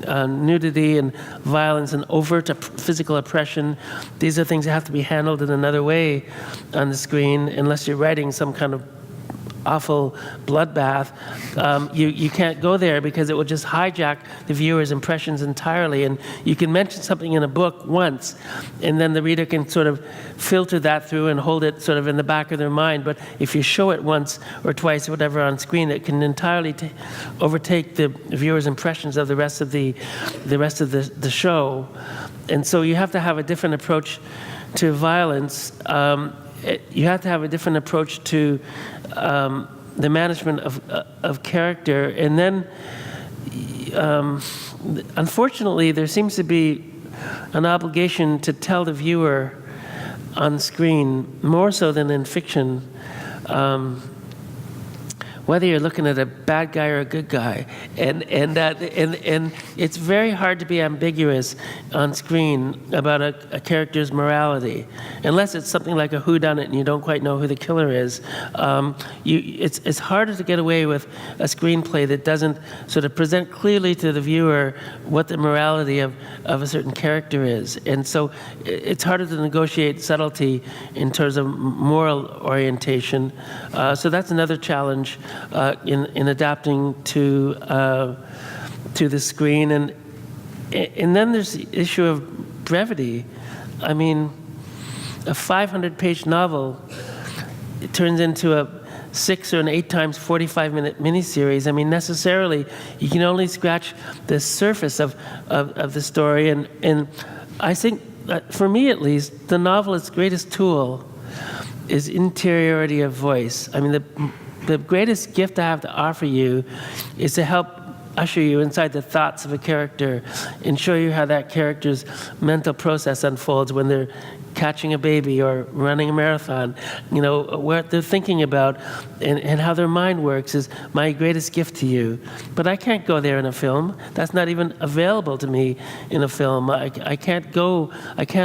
nudity and violence and overt physical oppression. These are things that have to be handled in another way on the screen, unless you're writing some kind of awful bloodbath. You can't go there, because it will just hijack the viewer's impressions entirely. And you can mention something in a book once, and then the reader can sort of filter that through and hold it sort of in the back of their mind. But if you show it once or twice or whatever on screen, it can entirely overtake the viewer's impressions of the rest of the show. And so you have to have a different approach to violence. You have to have a different approach to the management of character. And then, unfortunately, there seems to be an obligation to tell the viewer on screen, more so than in fiction, whether you're looking at a bad guy or a good guy. And it's very hard to be ambiguous on screen about a character's morality, unless it's something like a whodunit and you don't quite know who the killer is. It's harder to get away with a screenplay that doesn't sort of present clearly to the viewer what the morality of a certain character is. And so it's harder to negotiate subtlety in terms of moral orientation. So that's another challenge in adapting to the screen. And then there's the issue of brevity. I mean, a 500-page novel, it turns into a 6 or an 8 times 45-minute miniseries. I mean, necessarily, you can only scratch the surface of the story. And I think, for me at least, the novelist's greatest tool is interiority of voice. I mean, the greatest gift I have to offer you is to help usher you inside the thoughts of a character and show you how that character's mental process unfolds when they're catching a baby or running a marathon. You know, what they're thinking about and how their mind works is my greatest gift to you. But I can't go there in a film. That's not even available to me in a film. I can't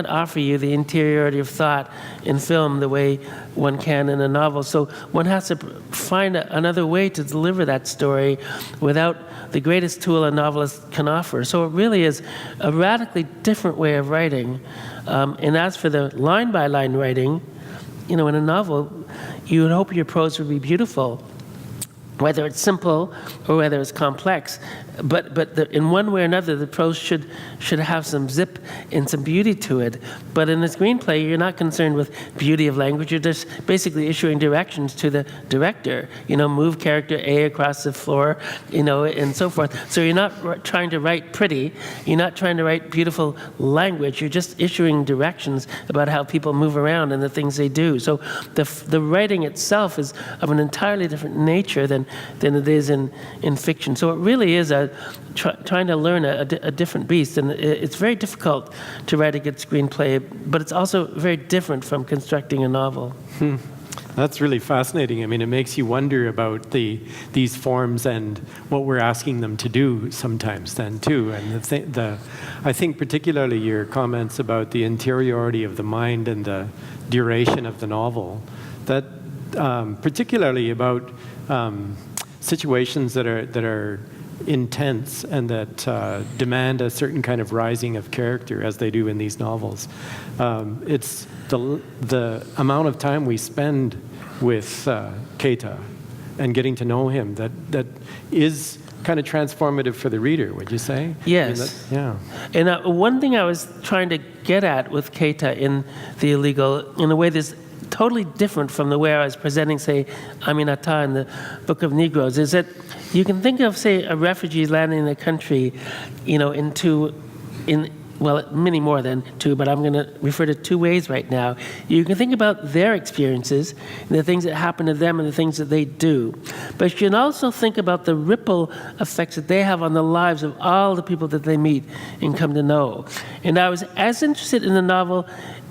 offer you the interiority of thought in film the way one can in a novel. So one has to find another way to deliver that story without the greatest tool a novelist can offer. So it really is a radically different way of writing. And as for the line-by-line writing, you know, in a novel, you would hope your prose would be beautiful, whether it's simple or whether it's complex. But in one way or another, the prose should have some zip and some beauty to it. But in a screenplay, you're not concerned with beauty of language. You're just basically issuing directions to the director. You know, move character A across the floor, you know, and so forth. So you're not trying to write pretty. You're not trying to write beautiful language. You're just issuing directions about how people move around and the things they do. So the writing itself is of an entirely different nature than it is in fiction. So it really is trying to learn a different beast. And it's very difficult to write a good screenplay, but it's also very different from constructing a novel. That's really fascinating. I mean, it makes you wonder about these forms and what we're asking them to do sometimes then too. And I think particularly your comments about the interiority of the mind and the duration of the novel, that particularly about situations that are intense and that demand a certain kind of rising of character, as they do in these novels. It's the amount of time we spend with Keita and getting to know him that is kind of transformative for the reader, would you say? Yes. I mean, yeah. And one thing I was trying to get at with Keita in The Illegal, in a way that's totally different from the way I was presenting, say, Aminata in the Book of Negroes, is that you can think of, say, a refugee landing in a country, you know, well, many more than two, but I'm going to refer to two ways right now. You can think about their experiences, and the things that happen to them and the things that they do. But you can also think about the ripple effects that they have on the lives of all the people that they meet and come to know. And I was as interested in the novel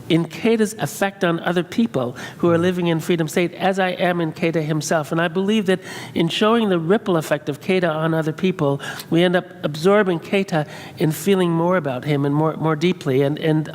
in Keita's effect on other people who are living in Freedom State as I am in Keita himself. And I believe that in showing the ripple effect of Keita on other people, we end up absorbing Keita and feeling more about him and more deeply. And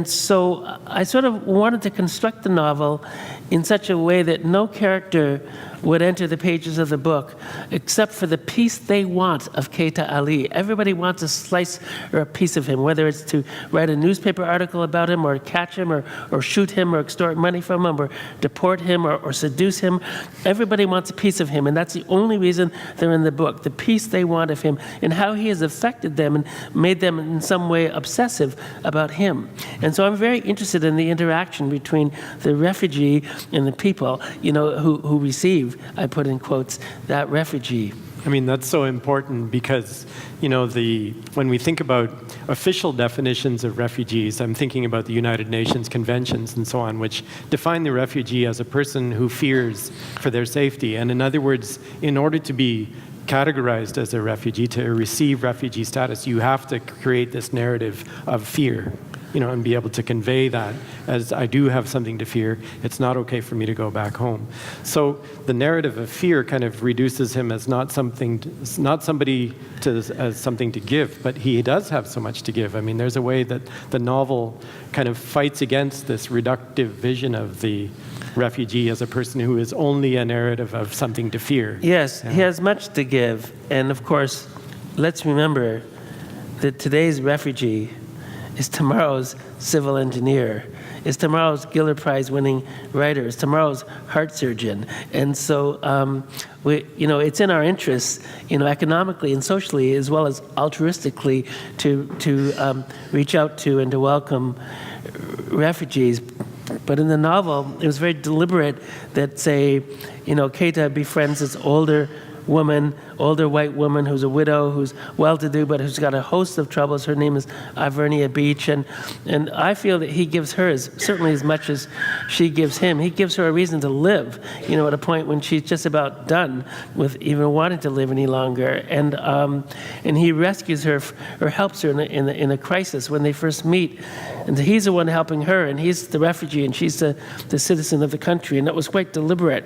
so I sort of wanted to construct the novel in such a way that no character would enter the pages of the book except for the piece they want of Keita Ali. Everybody wants a slice or a piece of him, whether it's to write a newspaper article about him or catch him or shoot him or extort money from him or deport him or seduce him. Everybody wants a piece of him, and that's the only reason they're in the book, the piece they want of him and how he has affected them and made them in some way obsessive about him. And so I'm very interested in the interaction between the refugee and the people, you know, who receive, I put in quotes, that refugee. I mean, that's so important because, you know, when we think about official definitions of refugees, I'm thinking about the United Nations conventions and so on, which define the refugee as a person who fears for their safety. And in other words, in order to be categorized as a refugee, to receive refugee status, you have to create this narrative of fear, you know, and be able to convey that as I do have something to fear. It's not okay for me to go back home. So the narrative of fear kind of reduces him as not somebody as something to give, but he does have so much to give. I mean, there's a way that the novel kind of fights against this reductive vision of the refugee as a person who is only a narrative of something to fear. Yes, yeah. He has much to give. And of course, let's remember that today's refugee is tomorrow's civil engineer, is tomorrow's Giller Prize winning writer, is tomorrow's heart surgeon. And so, it's in our interests, economically and socially, as well as altruistically, to reach out to and to welcome refugees. But in the novel, it was very deliberate that, say, Keita befriends this older white woman who's a widow, who's well-to-do, but who's got a host of troubles. Her name is Ivernia Beach, and I feel that he gives her certainly as much as she gives him. He gives her a reason to live, at a point when she's just about done with even wanting to live any longer. And he rescues her or helps her in a crisis when they first meet. And he's the one helping her, and he's the refugee, and she's the citizen of the country, and that was quite deliberate.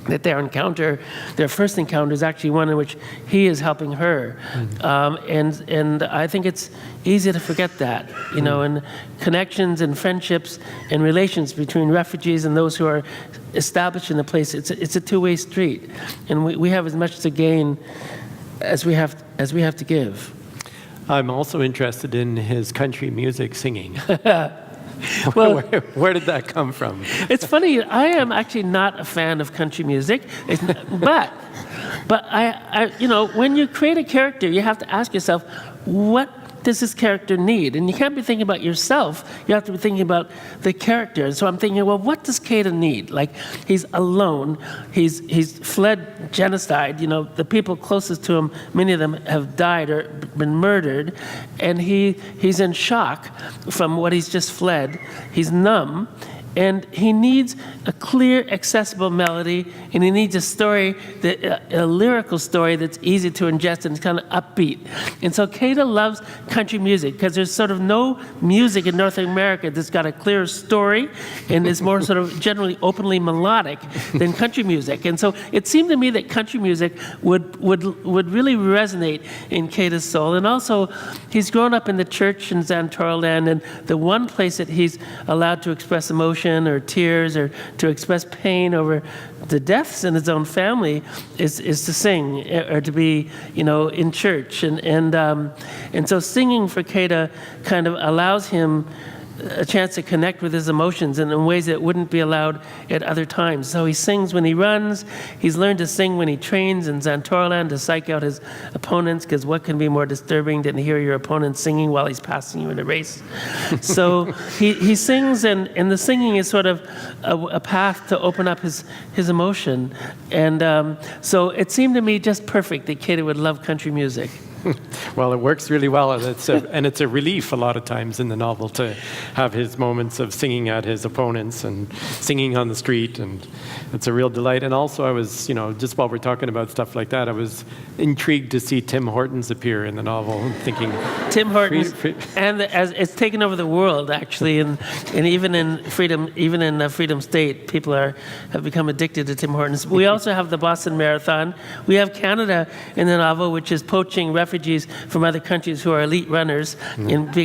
that their first encounter is actually one in which he is helping her. And I think it's easy to forget that, you know, and connections and friendships and relations between refugees and those who are established in the place, it's a two-way street. And we have as much to gain as we have to give. I'm also interested in his country music singing. Well, where did that come from? It's funny. I am actually not a fan of country music, but I, you know, when you create a character, you have to ask yourself, what does this character need? And you can't be thinking about yourself. You have to be thinking about the character. And so I'm thinking, well, what does Cato need? Like, he's alone. He's fled genocide. You know, the people closest to him, many of them have died or been murdered, and he's in shock from what he's just fled. He's numb. And he needs a clear, accessible melody, and he needs a story, a lyrical story that's easy to ingest and kind of upbeat. And so Cato loves country music because there's sort of no music in North America that's got a clear story and is more sort of generally openly melodic than country music. And so it seemed to me that country music would really resonate in Cato's soul. And also, he's grown up in the church in Zantoroland, and the one place that he's allowed to express emotion or tears or to express pain over the deaths in his own family is to sing or to be, you know, in church. And so singing for Cato kind of allows him a chance to connect with his emotions in ways that wouldn't be allowed at other times. So he sings when he runs. He's learned to sing when he trains in Zantoroland to psych out his opponents, because what can be more disturbing than to hear your opponent singing while he's passing you in a race? So he sings, and the singing is sort of a path to open up his emotion. And so it seemed to me just perfect that Cato would love country music. Well, it works really well, and it's a relief a lot of times in the novel to have his moments of singing at his opponents and singing on the street, and it's a real delight. And also, I was, you know, just while we're talking about stuff like that, I was intrigued to see Tim Hortons appear in the novel, thinking Tim Hortons, and as it's taken over the world actually, and even in Freedom State, people have become addicted to Tim Hortons. We also have the Boston Marathon. We have Canada in the novel, which is poaching refugees from other countries who are elite runners,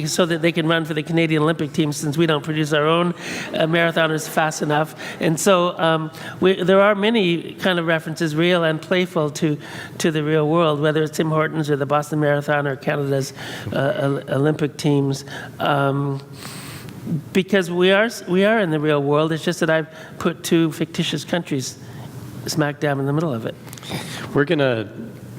so that they can run for the Canadian Olympic team, since we don't produce our own marathoners fast enough. And so there are many kind of references, real and playful, to the real world, whether it's Tim Hortons or the Boston Marathon or Canada's Olympic teams. Because we are in the real world. It's just that I've put two fictitious countries smack dab in the middle of it. We're going to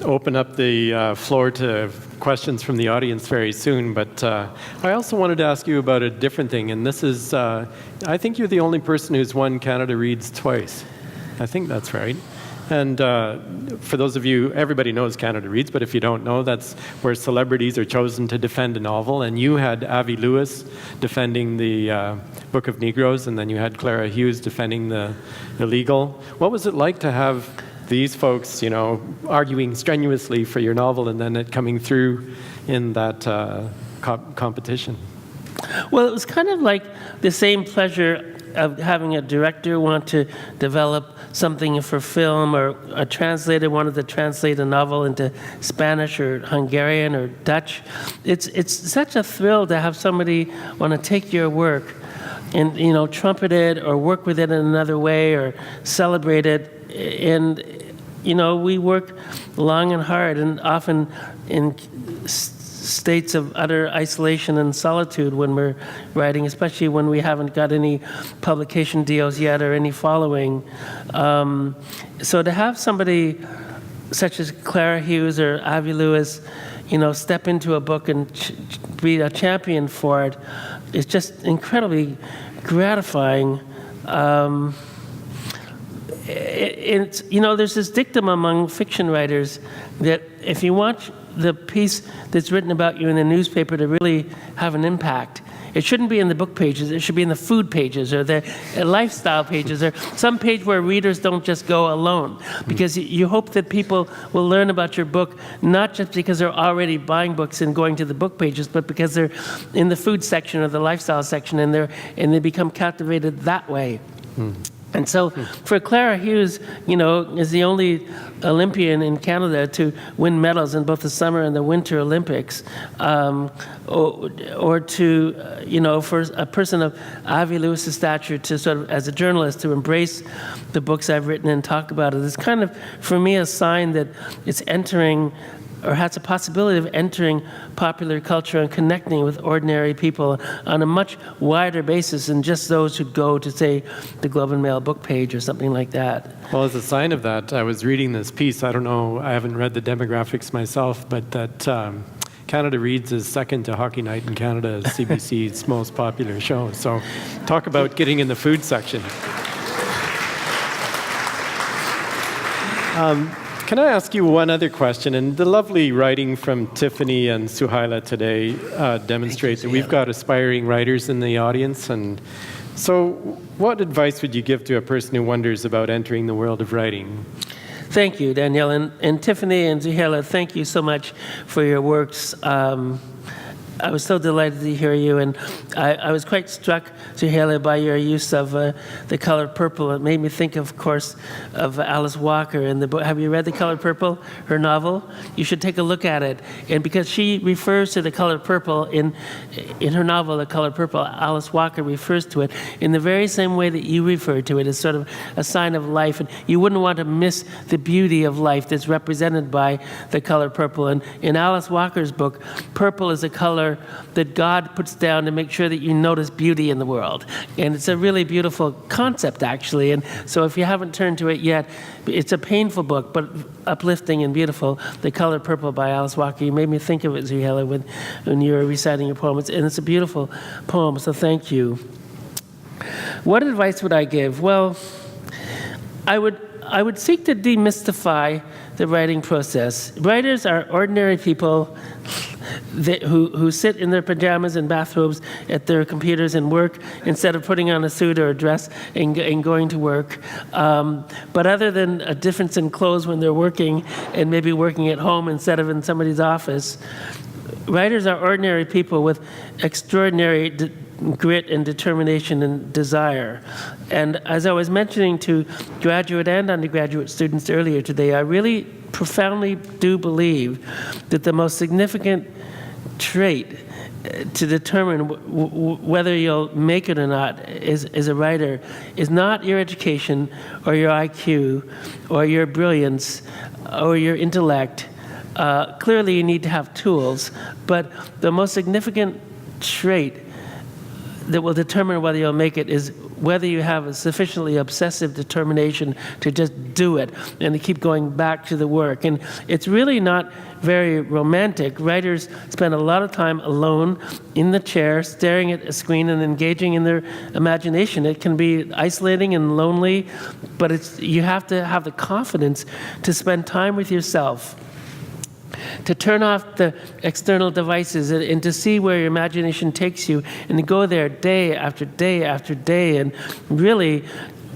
open up the floor to questions from the audience very soon, but I also wanted to ask you about a different thing, and this is, I think you're the only person who's won Canada Reads twice. I think that's right. And for those of you, everybody knows Canada Reads, but if you don't know, that's where celebrities are chosen to defend a novel, and you had Avi Lewis defending the Book of Negroes, and then you had Clara Hughes defending The Illegal. What was it like to have these folks, you know, arguing strenuously for your novel and then it coming through in that competition? Well, it was kind of like the same pleasure of having a director want to develop something for film, or a translator wanted to translate a novel into Spanish or Hungarian or Dutch. It's such a thrill to have somebody want to take your work and, you know, trumpet it or work with it in another way or celebrate it. And, you know, we work long and hard, and often in states of utter isolation and solitude when we're writing, especially when we haven't got any publication deals yet or any following. So to have somebody such as Clara Hughes or Avi Lewis, you know, step into a book and be a champion for it is just incredibly gratifying. It's, you know, there's this dictum among fiction writers that if you want the piece that's written about you in the newspaper to really have an impact, it shouldn't be in the book pages. It should be in the food pages or the lifestyle pages, or some page where readers don't just go alone. Because you hope that people will learn about your book, not just because they're already buying books and going to the book pages, but because they're in the food section or the lifestyle section, and they become captivated that way. And so for Clara Hughes, is the only Olympian in Canada to win medals in both the Summer and the Winter Olympics, or to, for a person of Avi Lewis's stature to sort of, as a journalist, to embrace the books I've written and talk about it, is kind of, for me, a sign that it's entering, or has a possibility of entering popular culture and connecting with ordinary people on a much wider basis than just those who go to, say, the Globe and Mail book page or something like that. Well, as a sign of that, I was reading this piece. I don't know, I haven't read the demographics myself, but that Canada Reads is second to Hockey Night in Canada as CBC's most popular show. So talk about getting in the food section. Can I ask you one other question? And the lovely writing from Tiffany and Suhaila today demonstrate that we've got aspiring writers in the audience. And so what advice would you give to a person who wonders about entering the world of writing? Thank you, Danielle. And Tiffany and Suhaila, thank you so much for your works. I was so delighted to hear you, and I was quite struck, Suhaila, by your use of The Color Purple. It made me think, of course, of Alice Walker in the book. Have you read The Color Purple, her novel? You should take a look at it. And because she refers to The Color Purple in her novel, The Color Purple, Alice Walker refers to it in the very same way that you refer to it, as sort of a sign of life. And you wouldn't want to miss the beauty of life that's represented by The Color Purple. And in Alice Walker's book, purple is a color that God puts down to make sure that you notice beauty in the world. And it's a really beautiful concept, actually. And so if you haven't turned to it yet, it's a painful book, but uplifting and beautiful. The Color Purple by Alice Walker. You made me think of it, Suhaila, when you were reciting your poem. And it's a beautiful poem, so thank you. What advice would I give? Well, I would seek to demystify the writing process. Writers are ordinary people who sit in their pajamas and bathrobes at their computers and work instead of putting on a suit or a dress and going to work. But other than a difference in clothes when they're working and maybe working at home instead of in somebody's office, writers are ordinary people with extraordinary grit and determination and desire. And as I was mentioning to graduate and undergraduate students earlier today, I really profoundly do believe that the most significant trait to determine whether you'll make it or not as a writer is not your education or your IQ or your brilliance or your intellect. Clearly you need to have tools, but the most significant trait that will determine whether you'll make it is whether you have a sufficiently obsessive determination to just do it and to keep going back to the work. And it's really not very romantic. Writers spend a lot of time alone in the chair, staring at a screen and engaging in their imagination. It can be isolating and lonely, but you have to have the confidence to spend time with yourself, to turn off the external devices and to see where your imagination takes you and to go there day after day after day. And really,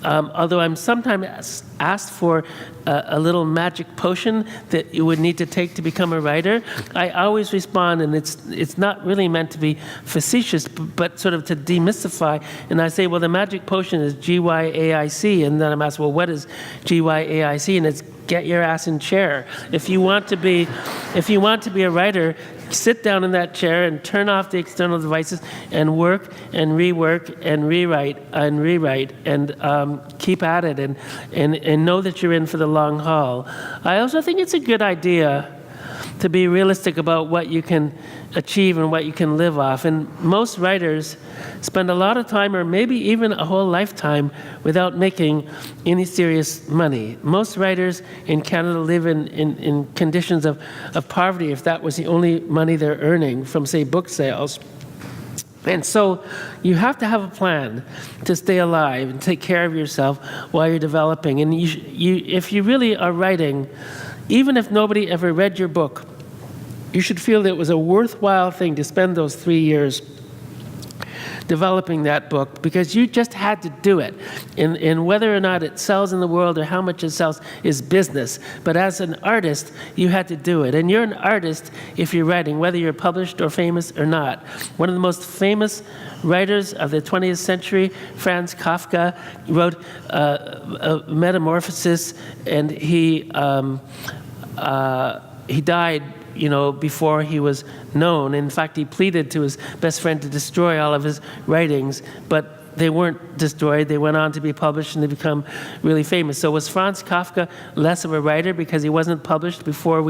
although I'm sometimes asked for a little magic potion that you would need to take to become a writer, I always respond, and it's not really meant to be facetious, but sort of to demystify. And I say, well, the magic potion is GYAIC. And then I'm asked, well, what is GYAIC? And it's get your ass in chair. If you want to be a writer, sit down in that chair and turn off the external devices and work and rework and rewrite and keep at it and know that you're in for the long haul. I also think it's a good idea to be realistic about what you can achieve and what you can live off. And most writers spend a lot of time, or maybe even a whole lifetime, without making any serious money. Most writers in Canada live in conditions of poverty, if that was the only money they're earning from, say, book sales. And so you have to have a plan to stay alive and take care of yourself while you're developing. And if you really are writing, even if nobody ever read your book, you should feel that it was a worthwhile thing to spend those 3 years developing that book because you just had to do it. And whether or not it sells in the world or how much it sells is business. But as an artist, you had to do it. And you're an artist if you're writing, whether you're published or famous or not. One of the most famous writers of the 20th century, Franz Kafka, wrote Metamorphosis, and he died, before he was known. In fact, he pleaded to his best friend to destroy all of his writings, but they weren't destroyed. They went on to be published and they become really famous. So was Franz Kafka less of a writer because he wasn't published before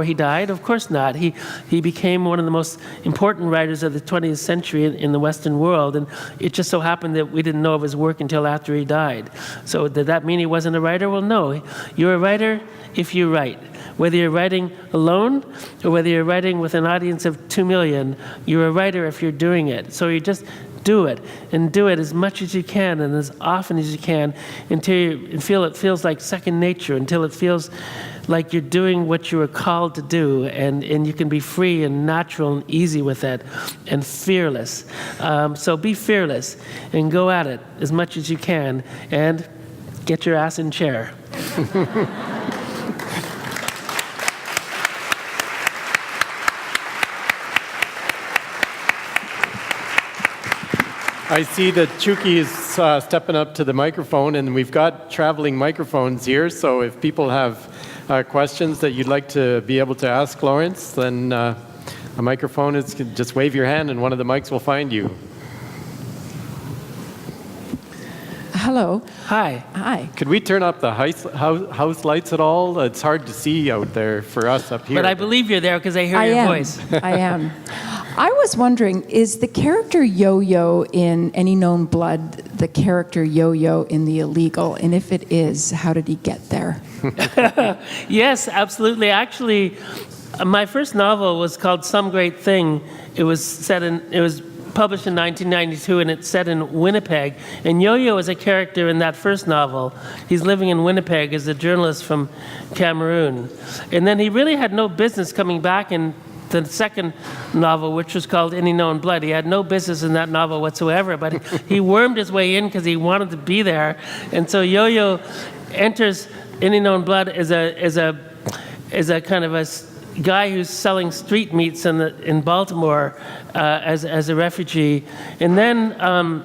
he died? Of course not. He became one of the most important writers of the 20th century in the Western world, and it just so happened that we didn't know of his work until after he died. So did that mean he wasn't a writer? Well, no. You're a writer if you write. Whether you're writing alone or whether you're writing with an audience of 2 million, you're a writer if you're doing it. So you just do it, and do it as much as you can and as often as you can until it feels like second nature, until it feels like you're doing what you were called to do, and you can be free and natural and easy with it and fearless. So be fearless and go at it as much as you can and get your ass in chair. I see that Chuki is stepping up to the microphone, and we've got traveling microphones here, so if people have questions that you'd like to be able to ask Lawrence, then a microphone is, just wave your hand and one of the mics will find you. Hello. Hi. Hi. Could we turn up the house lights at all? It's hard to see out there for us up here. But I believe you're there because I hear your voice. I am. I was wondering, is the character Yo-Yo in Any Known Blood the character Yo-Yo in The Illegal? And if it is, how did he get there? Yes, absolutely. Actually, my first novel was called Some Great Thing. It was published in 1992, and it's set in Winnipeg. And Yo-Yo is a character in that first novel. He's living in Winnipeg as a journalist from Cameroon. And then he really had no business coming back in the second novel, which was called Any Known Blood. He had no business in that novel whatsoever, but he wormed his way in because he wanted to be there. And so Yo-Yo enters Any Known Blood as a kind of a guy who's selling street meats in Baltimore as a refugee. And then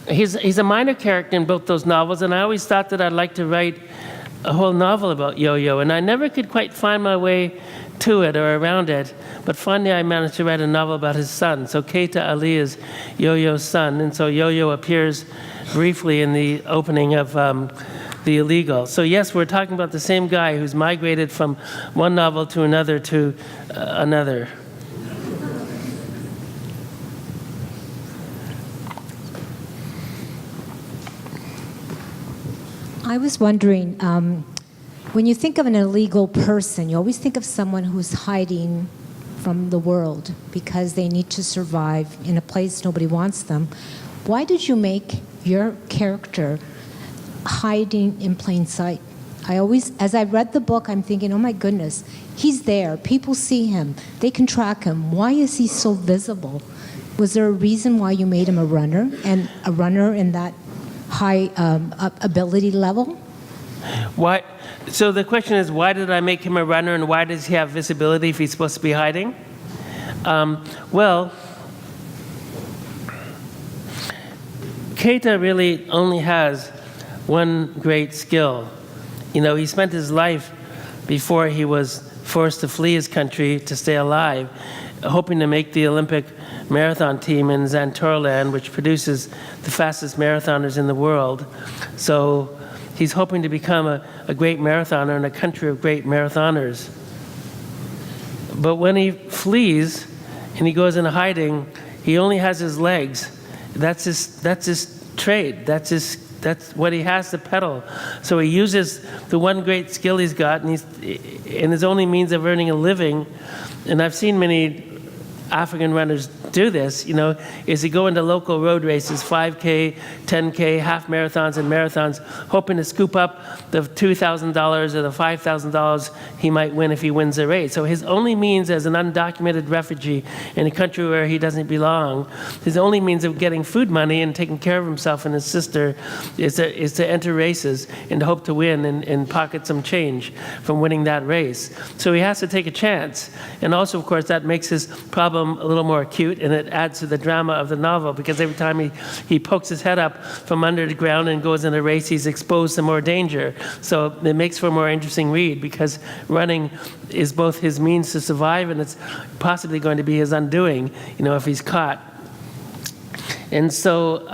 he's a minor character in both those novels, and I always thought that I'd like to write a whole novel about Yo-Yo, and I never could quite find my way to it or around it, but finally I managed to write a novel about his son. So Keita Ali is Yo-Yo's son, and so Yo-Yo appears briefly in the opening of The Illegal. So yes, we're talking about the same guy who's migrated from one novel to another to another. I was wondering, when you think of an illegal person, you always think of someone who's hiding from the world because they need to survive in a place nobody wants them. Why did you make your character hiding in plain sight? As I read the book, I'm thinking, oh my goodness, he's there. People see him. They can track him. Why is he so visible? Was there a reason why you made him a runner, and a runner in that high ability level? Why? So the question is, why did I make him a runner, and why does he have visibility if he's supposed to be hiding? Well, Keita really only has one great skill. He spent his life before he was forced to flee his country to stay alive, hoping to make the Olympic marathon team in Xantorland, which produces the fastest marathoners in the world. So he's hoping to become a great marathoner in a country of great marathoners. But when he flees and he goes into hiding, he only has his legs. That's his trade. That's what he has to peddle. So he uses the one great skill he's got, and his only means of earning a living. And I've seen many African runners do this, is they go into local road races, 5K, 10K, half marathons and marathons, hoping to scoop up the $2,000 or the $5,000 he might win if he wins the race. So his only means as an undocumented refugee in a country where he doesn't belong, his only means of getting food money and taking care of himself and his sister is to enter races and to hope to win and pocket some change from winning that race. So he has to take a chance. And also, of course, that makes his problem a little more acute, and it adds to the drama of the novel, because every time he pokes his head up from under the ground and goes in a race, he's exposed to more danger. So it makes for a more interesting read, because running is both his means to survive and it's possibly going to be his undoing, if he's caught. And so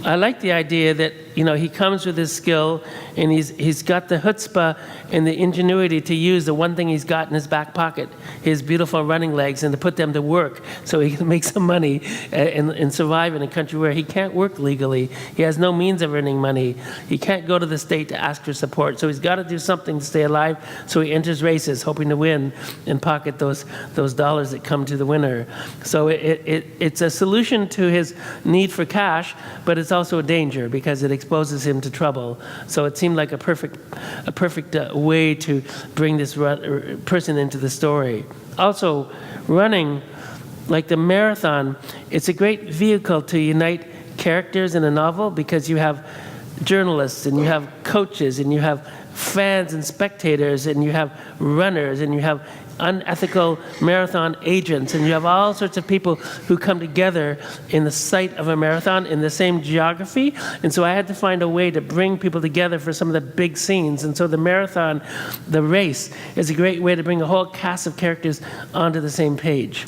I like the idea that he comes with his skill, and he's got the chutzpah and the ingenuity to use the one thing he's got in his back pocket, his beautiful running legs, and to put them to work so he can make some money and survive in a country where he can't work legally. He has no means of earning money. He can't go to the state to ask for support. So he's got to do something to stay alive. So he enters races hoping to win and pocket those dollars that come to the winner. So it's a solution to his need for cash, but it's also a danger because it exposes him to trouble. So it seemed like a perfect way to bring this person into the story. Also, running, like the marathon, it's a great vehicle to unite characters in a novel, because you have journalists and you have coaches and you have fans and spectators and you have runners and you have unethical marathon agents, and you have all sorts of people who come together in the site of a marathon in the same geography. And so I had to find a way to bring people together for some of the big scenes. And so the marathon, the race, is a great way to bring a whole cast of characters onto the same page.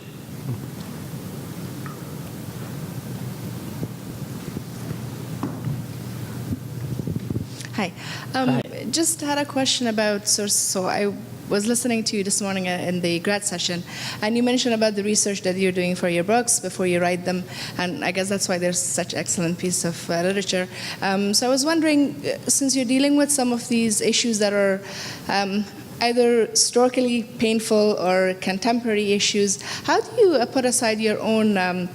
Hi. Hi. Just had a question about source. So I was listening to you this morning in the grad session, and you mentioned about the research that you're doing for your books before you write them, and I guess that's why there's such excellent piece of literature. So I was wondering, since you're dealing with some of these issues that are either historically painful or contemporary issues, how do you put aside your own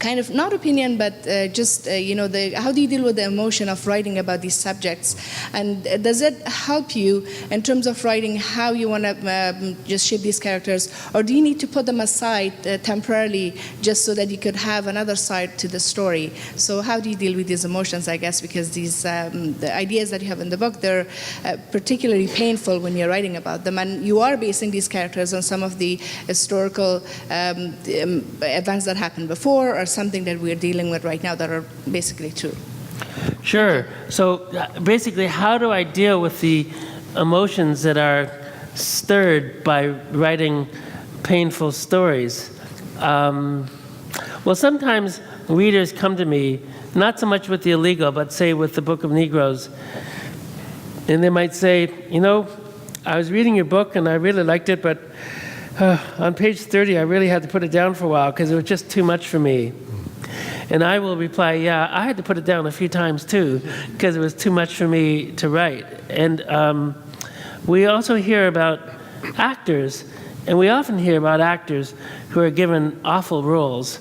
kind of, not opinion, but just, how do you deal with the emotion of writing about these subjects? And does it help you in terms of writing how you want to just shape these characters? Or do you need to put them aside temporarily just so that you could have another side to the story? So how do you deal with these emotions, I guess, because these the ideas that you have in the book, they're particularly painful when you're writing about them. And you are basing these characters on some of the historical events that happened before, or something that we're dealing with right now that are basically true. Sure. So basically, how do I deal with the emotions that are stirred by writing painful stories? Well, sometimes readers come to me, not so much with The Illegal, but say with the Book of Negroes, and they might say, I was reading your book and I really liked it, but on page 30, I really had to put it down for a while because it was just too much for me. And I will reply, yeah, I had to put it down a few times too because it was too much for me to write. And we also hear about actors, and we often hear about actors who are given awful roles.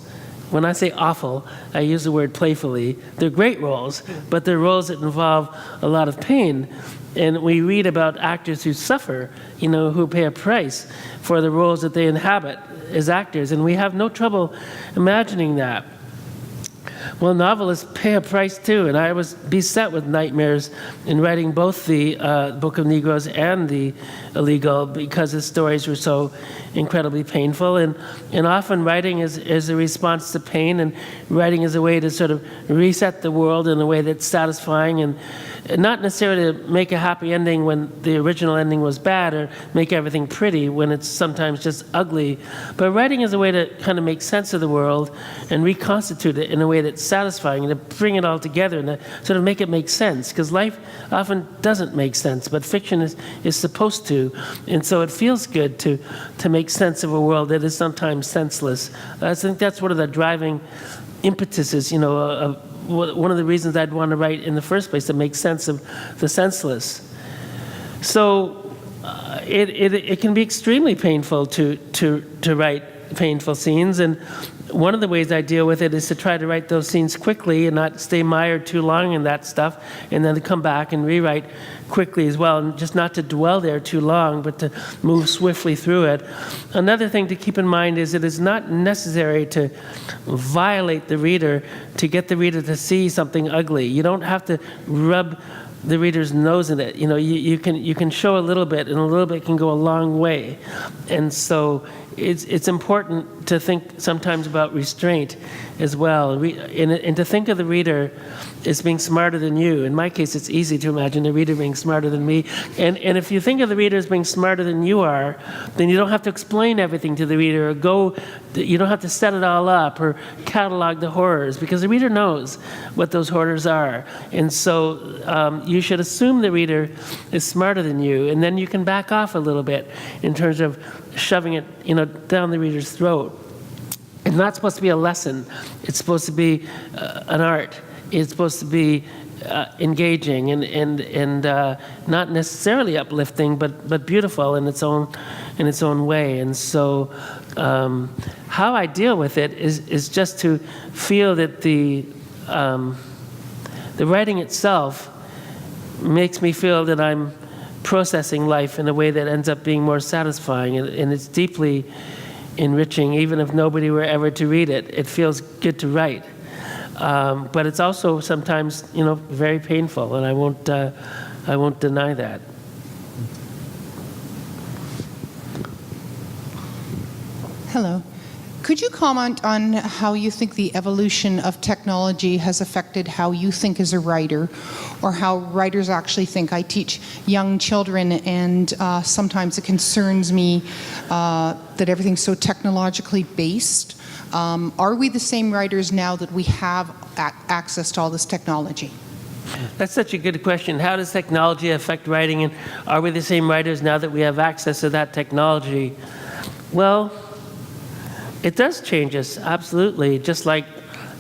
When I say awful, I use the word playfully. They're great roles, but they're roles that involve a lot of pain. And we read about actors who suffer, who pay a price for the roles that they inhabit as actors. And we have no trouble imagining that. Well, novelists pay a price too, and I was beset with nightmares in writing both the Book of Negroes and The Illegal because the stories were so incredibly painful. And often writing is a response to pain, and writing is a way to sort of reset the world in a way that's satisfying, and not necessarily to make a happy ending when the original ending was bad, or make everything pretty when it's sometimes just ugly. But writing is a way to kind of make sense of the world and reconstitute it in a way that's satisfying, and to bring it all together and to sort of make it make sense, because life often doesn't make sense, but fiction is supposed to. And so it feels good to make sense of a world that is sometimes senseless. I think that's one of the driving impetuses, one of the reasons I'd want to write in the first place, to make sense of the senseless. So it can be extremely painful to write painful scenes. And one of the ways I deal with it is to try to write those scenes quickly and not stay mired too long in that stuff, and then to come back and rewrite quickly as well, and just not to dwell there too long, but to move swiftly through it. Another thing to keep in mind is it is not necessary to violate the reader to get the reader to see something ugly. You don't have to rub the reader's nose in it. You know, you can show a little bit, and a little bit can go a long way. And so it's important to think sometimes about restraint as well, and to think of the reader as being smarter than you. In my case, it's easy to imagine the reader being smarter than me. And if you think of the reader as being smarter than you are, then you don't have to explain everything to the reader, or you don't have to set it all up or catalog the horrors, because the reader knows what those horrors are. And so you should assume the reader is smarter than you, and then you can back off a little bit in terms of shoving it, down the reader's throat. It's not supposed to be a lesson. It's supposed to be an art. It's supposed to be engaging and not necessarily uplifting, but beautiful in its own way. And so, how I deal with it is just to feel that the writing itself makes me feel that I'm processing life in a way that ends up being more satisfying, and it's deeply enriching. Even if nobody were ever to read it, it feels good to write. But it's also sometimes, very painful, and I won't deny that. Hello. Could you comment on how you think the evolution of technology has affected how you think as a writer, or how writers actually think? I teach young children, and sometimes it concerns me that everything's so technologically based. Are we the same writers now that we have access to all this technology? That's such a good question. How does technology affect writing, and are we the same writers now that we have access to that technology? Well, it does change us, absolutely. Just like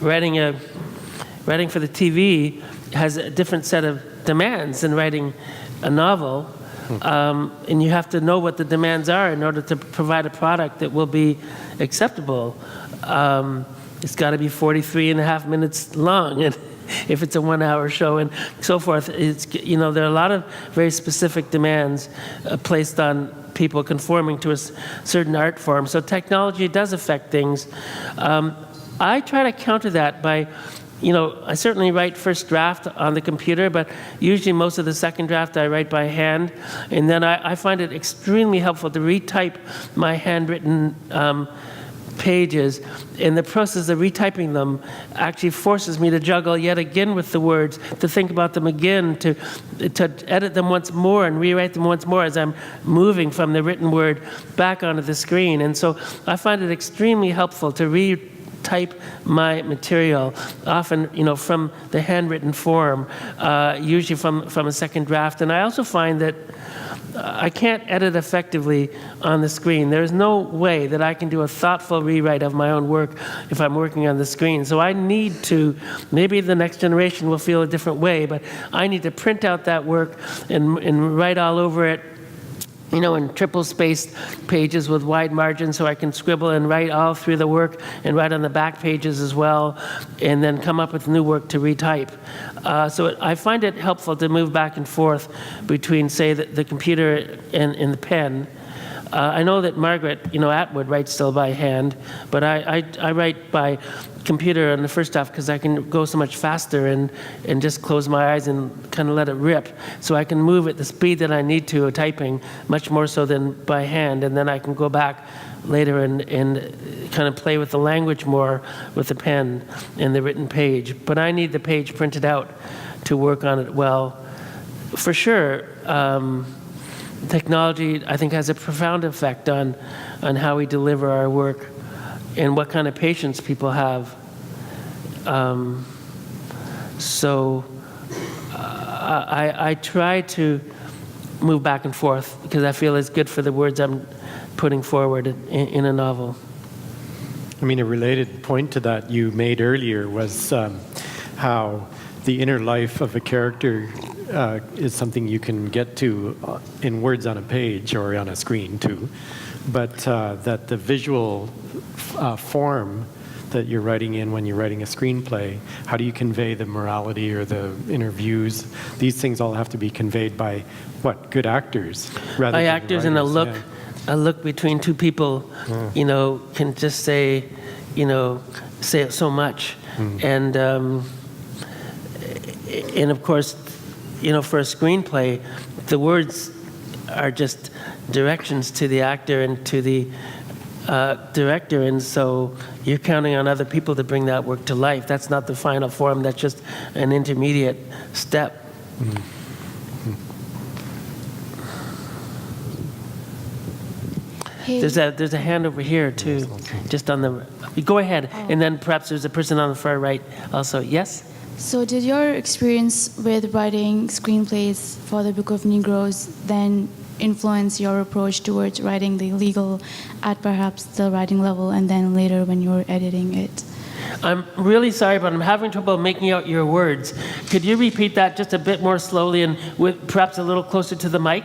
writing for the TV has a different set of demands than writing a novel. And you have to know what the demands are in order to provide a product that will be acceptable. It's got to be 43 and a half minutes long, and if it's a 1 hour show and so forth. There are a lot of very specific demands placed on people conforming to a certain art form. So technology does affect things. I try to counter that by, I certainly write first draft on the computer, but usually most of the second draft I write by hand. And then I find it extremely helpful to retype my handwritten pages, and the process of retyping them actually forces me to juggle yet again with the words, to think about them again, to edit them once more and rewrite them once more as I'm moving from the written word back onto the screen. And so I find it extremely helpful to retype my material, often from the handwritten form, usually from a second draft. And I also find that I can't edit effectively on the screen. There's no way that I can do a thoughtful rewrite of my own work if I'm working on the screen. So I need to, maybe the next generation will feel a different way, but I need to print out that work and write all over it, in triple-spaced pages with wide margins, so I can scribble and write all through the work and write on the back pages as well, and then come up with new work to retype. So I find it helpful to move back and forth between, say, the computer and the pen. I know that Margaret, Atwood writes still by hand, but I write by computer on the first draft because I can go so much faster and just close my eyes and kind of let it rip. So I can move at the speed that I need to typing, much more so than by hand, and then I can go back later and kind of play with the language more with the pen and the written page. But I need the page printed out to work on it well. For sure, technology, I think, has a profound effect on how we deliver our work and what kind of patience people have. So I try to move back and forth because I feel it's good for the words I'm putting forward in a novel. I mean, a related point to that you made earlier was how the inner life of a character is something you can get to in words on a page or on a screen too. but that the visual form that you're writing in when you're writing a screenplay, how do you convey the morality or the interviews? These things all have to be conveyed by what? Good actors, rather By than actors, and writers. a look between two people, you know, can just say, you know, say so much. And of course, you know, for a screenplay, the words are just directions to the actor and to the director, and so you're counting on other people to bring that work to life. That's not the final form, that's just an intermediate step. Hey. There's a hand over here too, just on the, go ahead, and then perhaps there's a person on the far right also. Yes? So did your experience with writing screenplays for the Book of Negroes then influence your approach towards writing the legal at perhaps the writing level and then later when you were editing it? I'm really sorry, but I'm having trouble making out your words. Could you repeat that just a bit more slowly and with perhaps a little closer to the mic?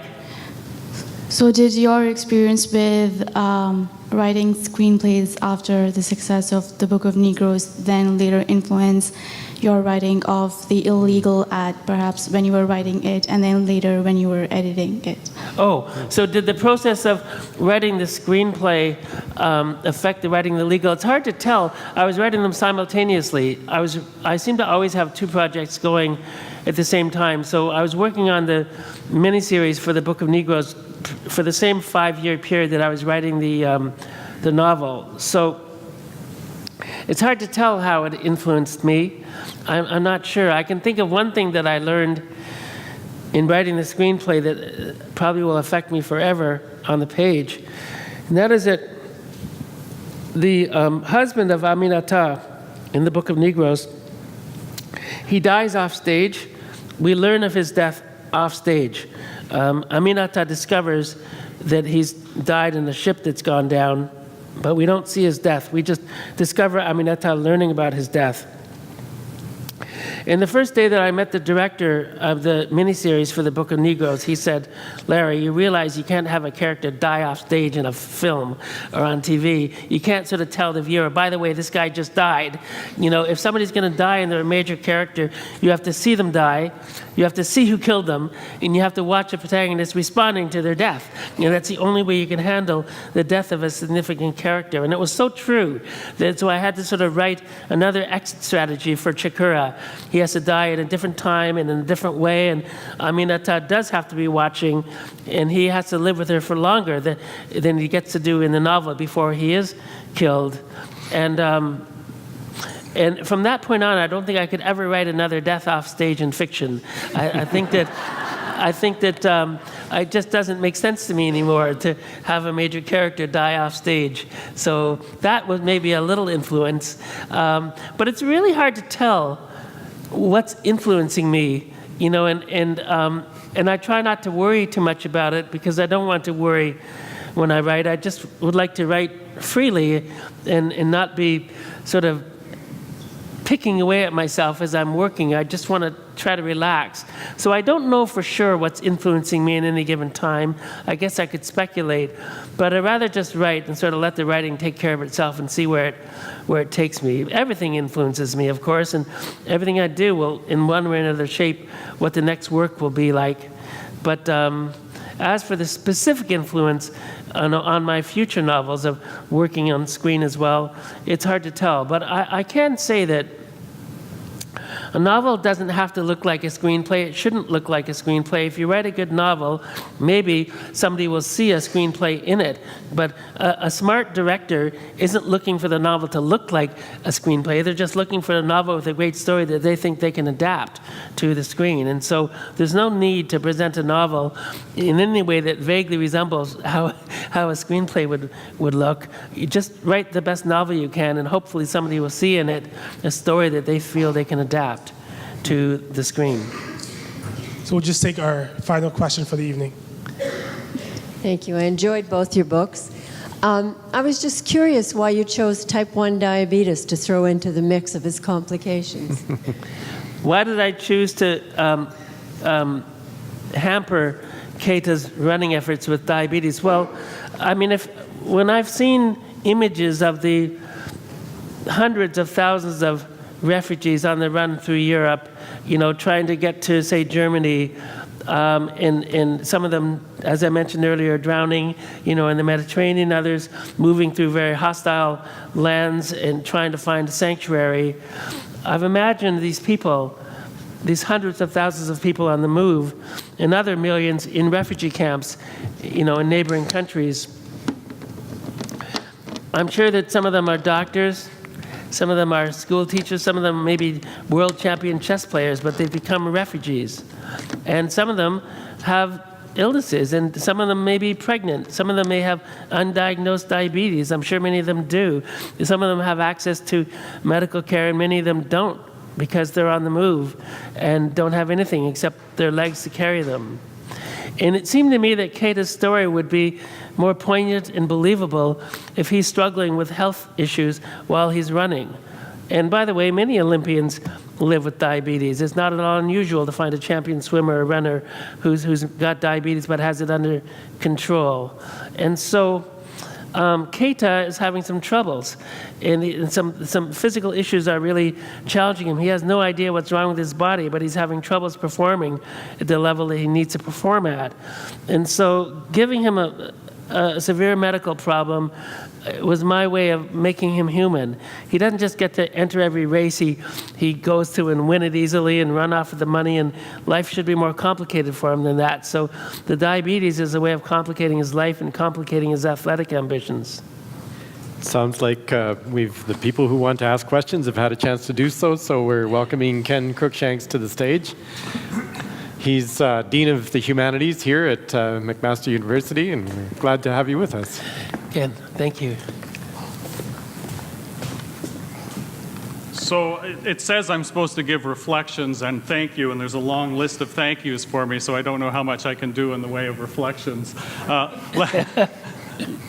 So did your experience with writing screenplays after the success of the Book of Negroes then later influence your writing of The Illegal at perhaps when you were writing it and then later when you were editing it? Oh, so did the process of writing the screenplay affect the writing of The Legal? It's hard to tell. I was writing them simultaneously. I seem to always have two projects going at the same time. So I was working on the miniseries for the Book of Negroes for the same 5-year period that I was writing the novel. So it's hard to tell how it influenced me. I'm not sure. I can think of one thing that I learned in writing the screenplay that probably will affect me forever on the page, and that is that the husband of Aminata in the Book of Negroes, he dies off stage. We learn of his death off stage. Aminata discovers that he's died in the ship that's gone down, but we don't see his death. We just discover Aminata learning about his death. And the first day that I met the director of the miniseries for the Book of Negroes, he said, "Larry, you realize you can't have a character die off stage in a film or on TV. You can't sort of tell the viewer, by the way, this guy just died. You know, if somebody's going to die and they're a major character, you have to see them die, you have to see who killed them, and you have to watch the protagonist responding to their death. You know, that's the only way you can handle the death of a significant character." And it was so true that so I had to sort of write another exit strategy for Chikura. He has to die at a different time and in a different way, and Aminata does have to be watching, and he has to live with her for longer than he gets to do in the novel before he is killed. And from that point on, I don't think I could ever write another death off stage in fiction. I think that it just doesn't make sense to me anymore to have a major character die off stage. So that was maybe a little influence, but it's really hard to tell what's influencing me, you know, and I try not to worry too much about it because I don't want to worry when I write. I just would like to write freely and not be sort of picking away at myself as I'm working. I just want to try to relax. So I don't know for sure what's influencing me in any given time. I guess I could speculate, but I'd rather just write and sort of let the writing take care of itself and see where it takes me. Everything influences me, of course, and everything I do will, in one way or another, shape what the next work will be like. But as for the specific influence on my future novels of working on screen as well, it's hard to tell. But I can say that a novel doesn't have to look like a screenplay. It shouldn't look like a screenplay. If you write a good novel, maybe somebody will see a screenplay in it. But a smart director isn't looking for the novel to look like a screenplay. They're just looking for a novel with a great story that they think they can adapt to the screen. And so there's no need to present a novel in any way that vaguely resembles how a screenplay would look. You just write the best novel you can, and hopefully somebody will see in it a story that they feel they can adapt to the screen. So we'll just take our final question for the evening. Thank you. I enjoyed both your books. I was just curious why you chose type 1 diabetes to throw into the mix of its complications. Why did I choose to hamper Keita's running efforts with diabetes? Well, I mean, when I've seen images of the hundreds of thousands of refugees on the run through Europe, trying to get to, say, Germany, and some of them, as I mentioned earlier, drowning, in the Mediterranean, others moving through very hostile lands and trying to find sanctuary. I've imagined these people, these hundreds of thousands of people on the move, and other millions in refugee camps, in neighboring countries. I'm sure that some of them are doctors, some of them are school teachers, some of them may be world champion chess players, but they've become refugees. And some of them have illnesses, and some of them may be pregnant. Some of them may have undiagnosed diabetes. I'm sure many of them do. Some of them have access to medical care, and many of them don't, because they're on the move and don't have anything except their legs to carry them. And it seemed to me that Keita's story would be more poignant and believable if he's struggling with health issues while he's running. And by the way, many Olympians live with diabetes. It's not at all unusual to find a champion swimmer or runner who's got diabetes but has it under control. And so Keita is having some troubles, and some physical issues are really challenging him. He has no idea what's wrong with his body, but he's having troubles performing at the level that he needs to perform at. And so giving him a severe medical problem was my way of making him human. He doesn't just get to enter every race he goes to and win it easily and run off with the money, and life should be more complicated for him than that. So the diabetes is a way of complicating his life and complicating his athletic ambitions. Sounds like the people who want to ask questions have had a chance to do so, so we're welcoming Ken Cruikshanks to the stage. He's Dean of the Humanities here at McMaster University, and we're glad to have you with us. Ken, thank you. So it says I'm supposed to give reflections and thank you, and there's a long list of thank yous for me, so I don't know how much I can do in the way of reflections.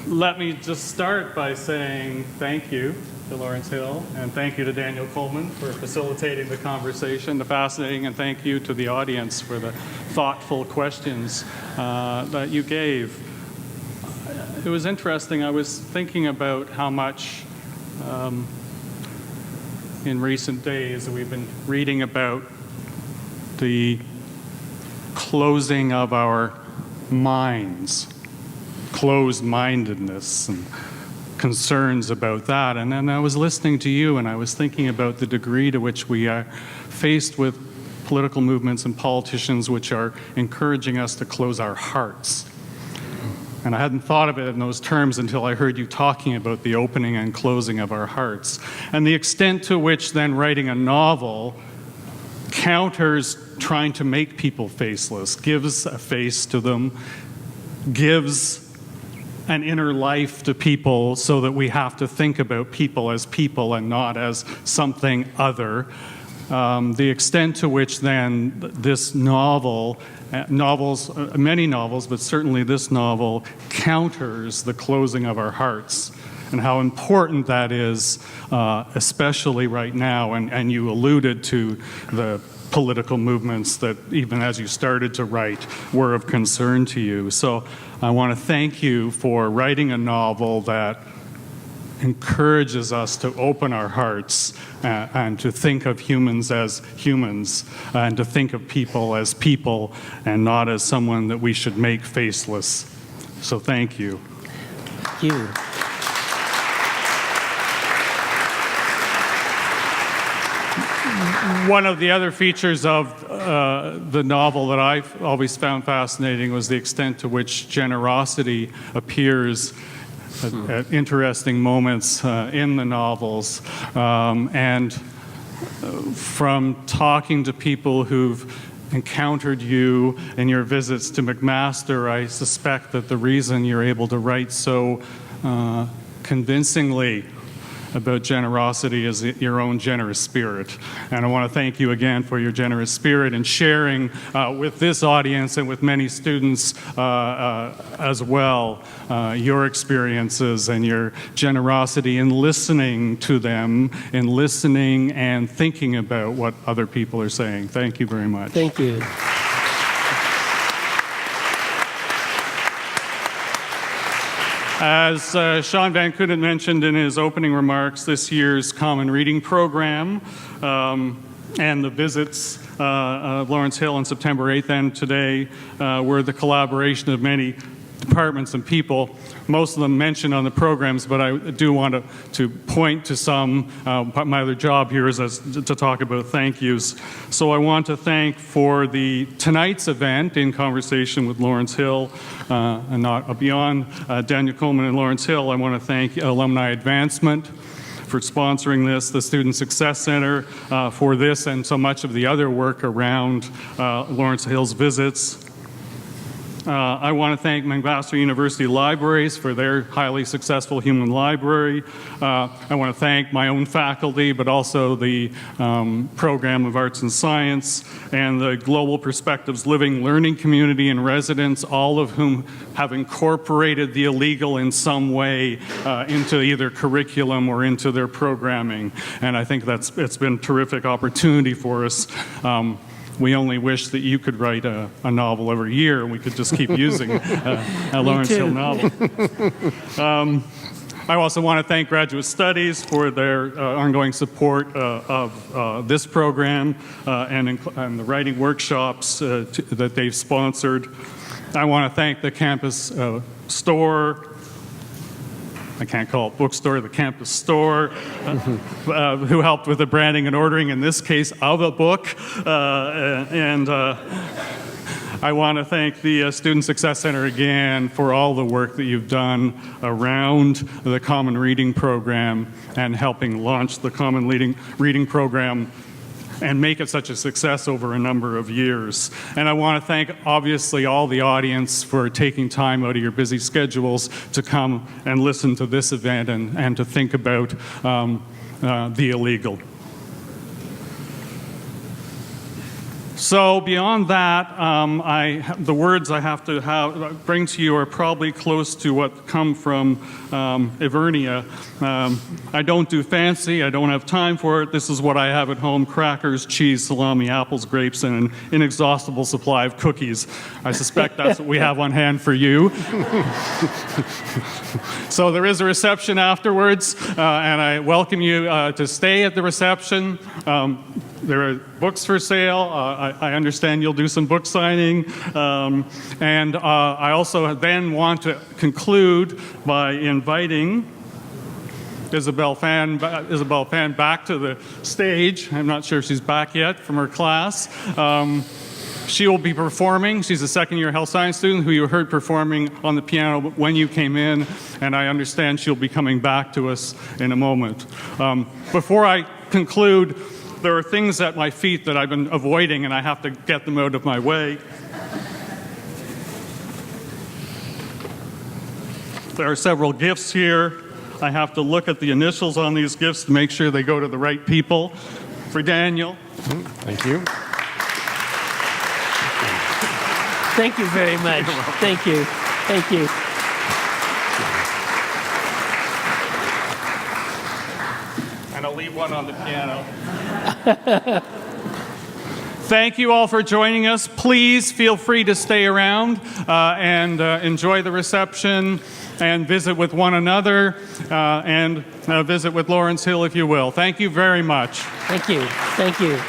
Let me just start by saying thank you to Lawrence Hill, and thank you to Daniel Coleman for facilitating the conversation, the fascinating, and thank you to the audience for the thoughtful questions that you gave. It was interesting. I was thinking about how much in recent days we've been reading about the closing of our minds, closed-mindedness, and concerns about that. And then I was listening to you, and I was thinking about the degree to which we are faced with political movements and politicians which are encouraging us to close our hearts. And I hadn't thought of it in those terms until I heard you talking about the opening and closing of our hearts. And the extent to which then writing a novel counters trying to make people faceless, gives a face to them, gives an inner life to people so that we have to think about people as people and not as something other. The extent to which then this novel, many novels, but certainly this novel, counters the closing of our hearts, and how important that is, especially right now. And you alluded to the political movements that, even as you started to write, were of concern to you. So I want to thank you for writing a novel that encourages us to open our hearts and to think of humans as humans, and to think of people as people and not as someone that we should make faceless. So thank you. Thank you. One of the other features of the novel that I've always found fascinating was the extent to which generosity appears at interesting moments in the novels. And from talking to people who've encountered you in your visits to McMaster, I suspect that the reason you're able to write so convincingly about generosity is your own generous spirit. And I want to thank you again for your generous spirit and sharing with this audience and with many students as well your experiences and your generosity in listening to them, in listening and thinking about what other people are saying. Thank you very much. Thank you. As Sean Van Kunen mentioned in his opening remarks, this year's Common Reading Program and the visits of Lawrence Hill on September 8th and today were the collaboration of many departments and people, most of them mentioned on the programs, but I do want to point to some. My other job here is to talk about thank yous. So I want to thank for tonight's event in conversation with Lawrence Hill, and not beyond Daniel Coleman and Lawrence Hill. I want to thank Alumni Advancement for sponsoring this, the Student Success Center for this and so much of the other work around Lawrence Hill's visits. I want to thank McMaster University Libraries for their highly successful human library. I want to thank my own faculty, but also the Program of Arts and Science and the Global Perspectives Living Learning Community and residents, all of whom have incorporated the illegal in some way into either curriculum or into their programming. And I think it's been a terrific opportunity for us. We only wish that you could write a novel every year and we could just keep using a Lawrence Hill novel. I also want to thank Graduate Studies for their ongoing support of this program and the writing workshops that they've sponsored. I want to thank the campus store. I can't call it bookstore, the campus store, who helped with the branding and ordering, in this case, of a book. I want to thank the Student Success Center again for all the work that you've done around the Common Reading Program and helping launch the Common Reading Program and make it such a success over a number of years. And I want to thank, obviously, all the audience for taking time out of your busy schedules to come and listen to this event and to think about the illegal. So beyond that, the words I have to bring to you are probably close to what come from Ivernia. I don't do fancy. I don't have time for it. This is what I have at home: crackers, cheese, salami, apples, grapes, and an inexhaustible supply of cookies. I suspect that's what we have on hand for you. So there is a reception afterwards, and I welcome you to stay at the reception. There are books for sale. I understand you'll do some book signing. And I also then want to conclude by inviting Isabel Fan back to the stage. I'm not sure if she's back yet from her class. She will be performing. She's a second-year health science student who you heard performing on the piano when you came in, and I understand she'll be coming back to us in a moment. Before I conclude, there are things at my feet that I've been avoiding, and I have to get them out of my way. There are several gifts here. I have to look at the initials on these gifts to make sure they go to the right people. For Daniel. Thank you. Thank you very much. Thank you. Thank you. And I'll leave one on the piano. Thank you all for joining us. Please feel free to stay around and enjoy the reception and visit with one another and visit with Lawrence Hill if you will. Thank you very much. Thank you. Thank you.